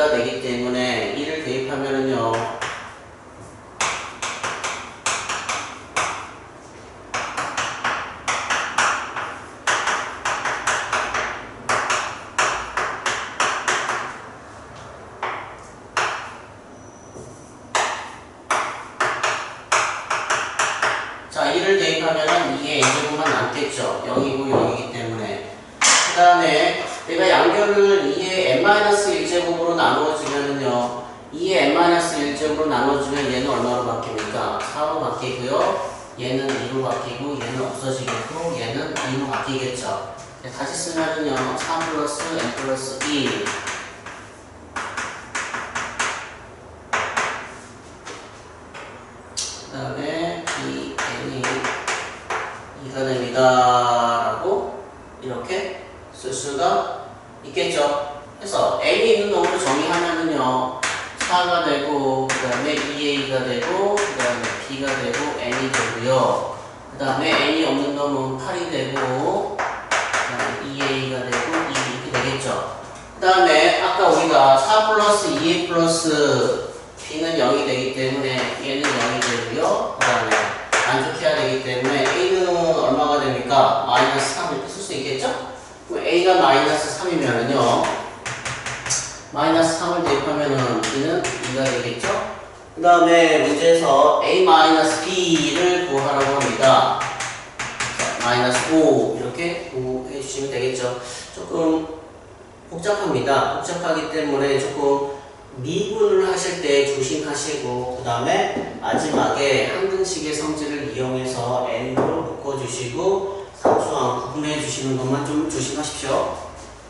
2가 되기 때문에 2를 대입하면은요. 자, 2를 대입하면은 2의 n제곱만 남겠죠. 0이고 0이기 때문에. 그 다음에 내가 양변을 2의 n-1제곱으로 나누어주면은요. 2의 n-1제곱으로 나누어주면 얘는 얼마로 바뀝니까? 4로 바뀌고요. 얘는 2로 바뀌고 얘는 없어지겠고 얘는 2로 바뀌겠죠. 다시 쓰면은요. 3 플러스 n 플러스 2. 그 다음에 이 n이 2가 됩니다 라고 이렇게 쓸 수가 있겠죠. 그래서 n이 있는 놈으로 정의하면은요 4가 되고 그 다음에 2a가 되고 그 다음에 b가 되고 n이 되고요. 그 다음에 n이 없는 놈은 8이 되고 그 다음에 2a가 되고 2 이렇게 되겠죠. 그 다음에 아까 우리가 4 플러스 2a 플러스 b는 0이 되기 때문에 얘는 0이 되고요. 그 다음에 안 좋게 해야 되기 때문에 a는 얼마가 됩니까? 마이너스 3 이렇게 쓸 수 있겠죠? 그럼 a가 마이너스 3이면은요 마이너스 3을 대입하면은 b는 2가 되겠죠? 그 다음에 문제에서 a 마이너스 b를 구하라고 합니다. 자, 마이너스 5 이렇게 구해 주시면 되겠죠? 조금 복잡합니다. 복잡하기 때문에 조금 미분을 하실 때 조심하시고 그 다음에 마지막에 한 등식의 성질을 이용해서 n으로 묶어주시고 상수항 구분해 주시는 것만 좀 조심하십시오.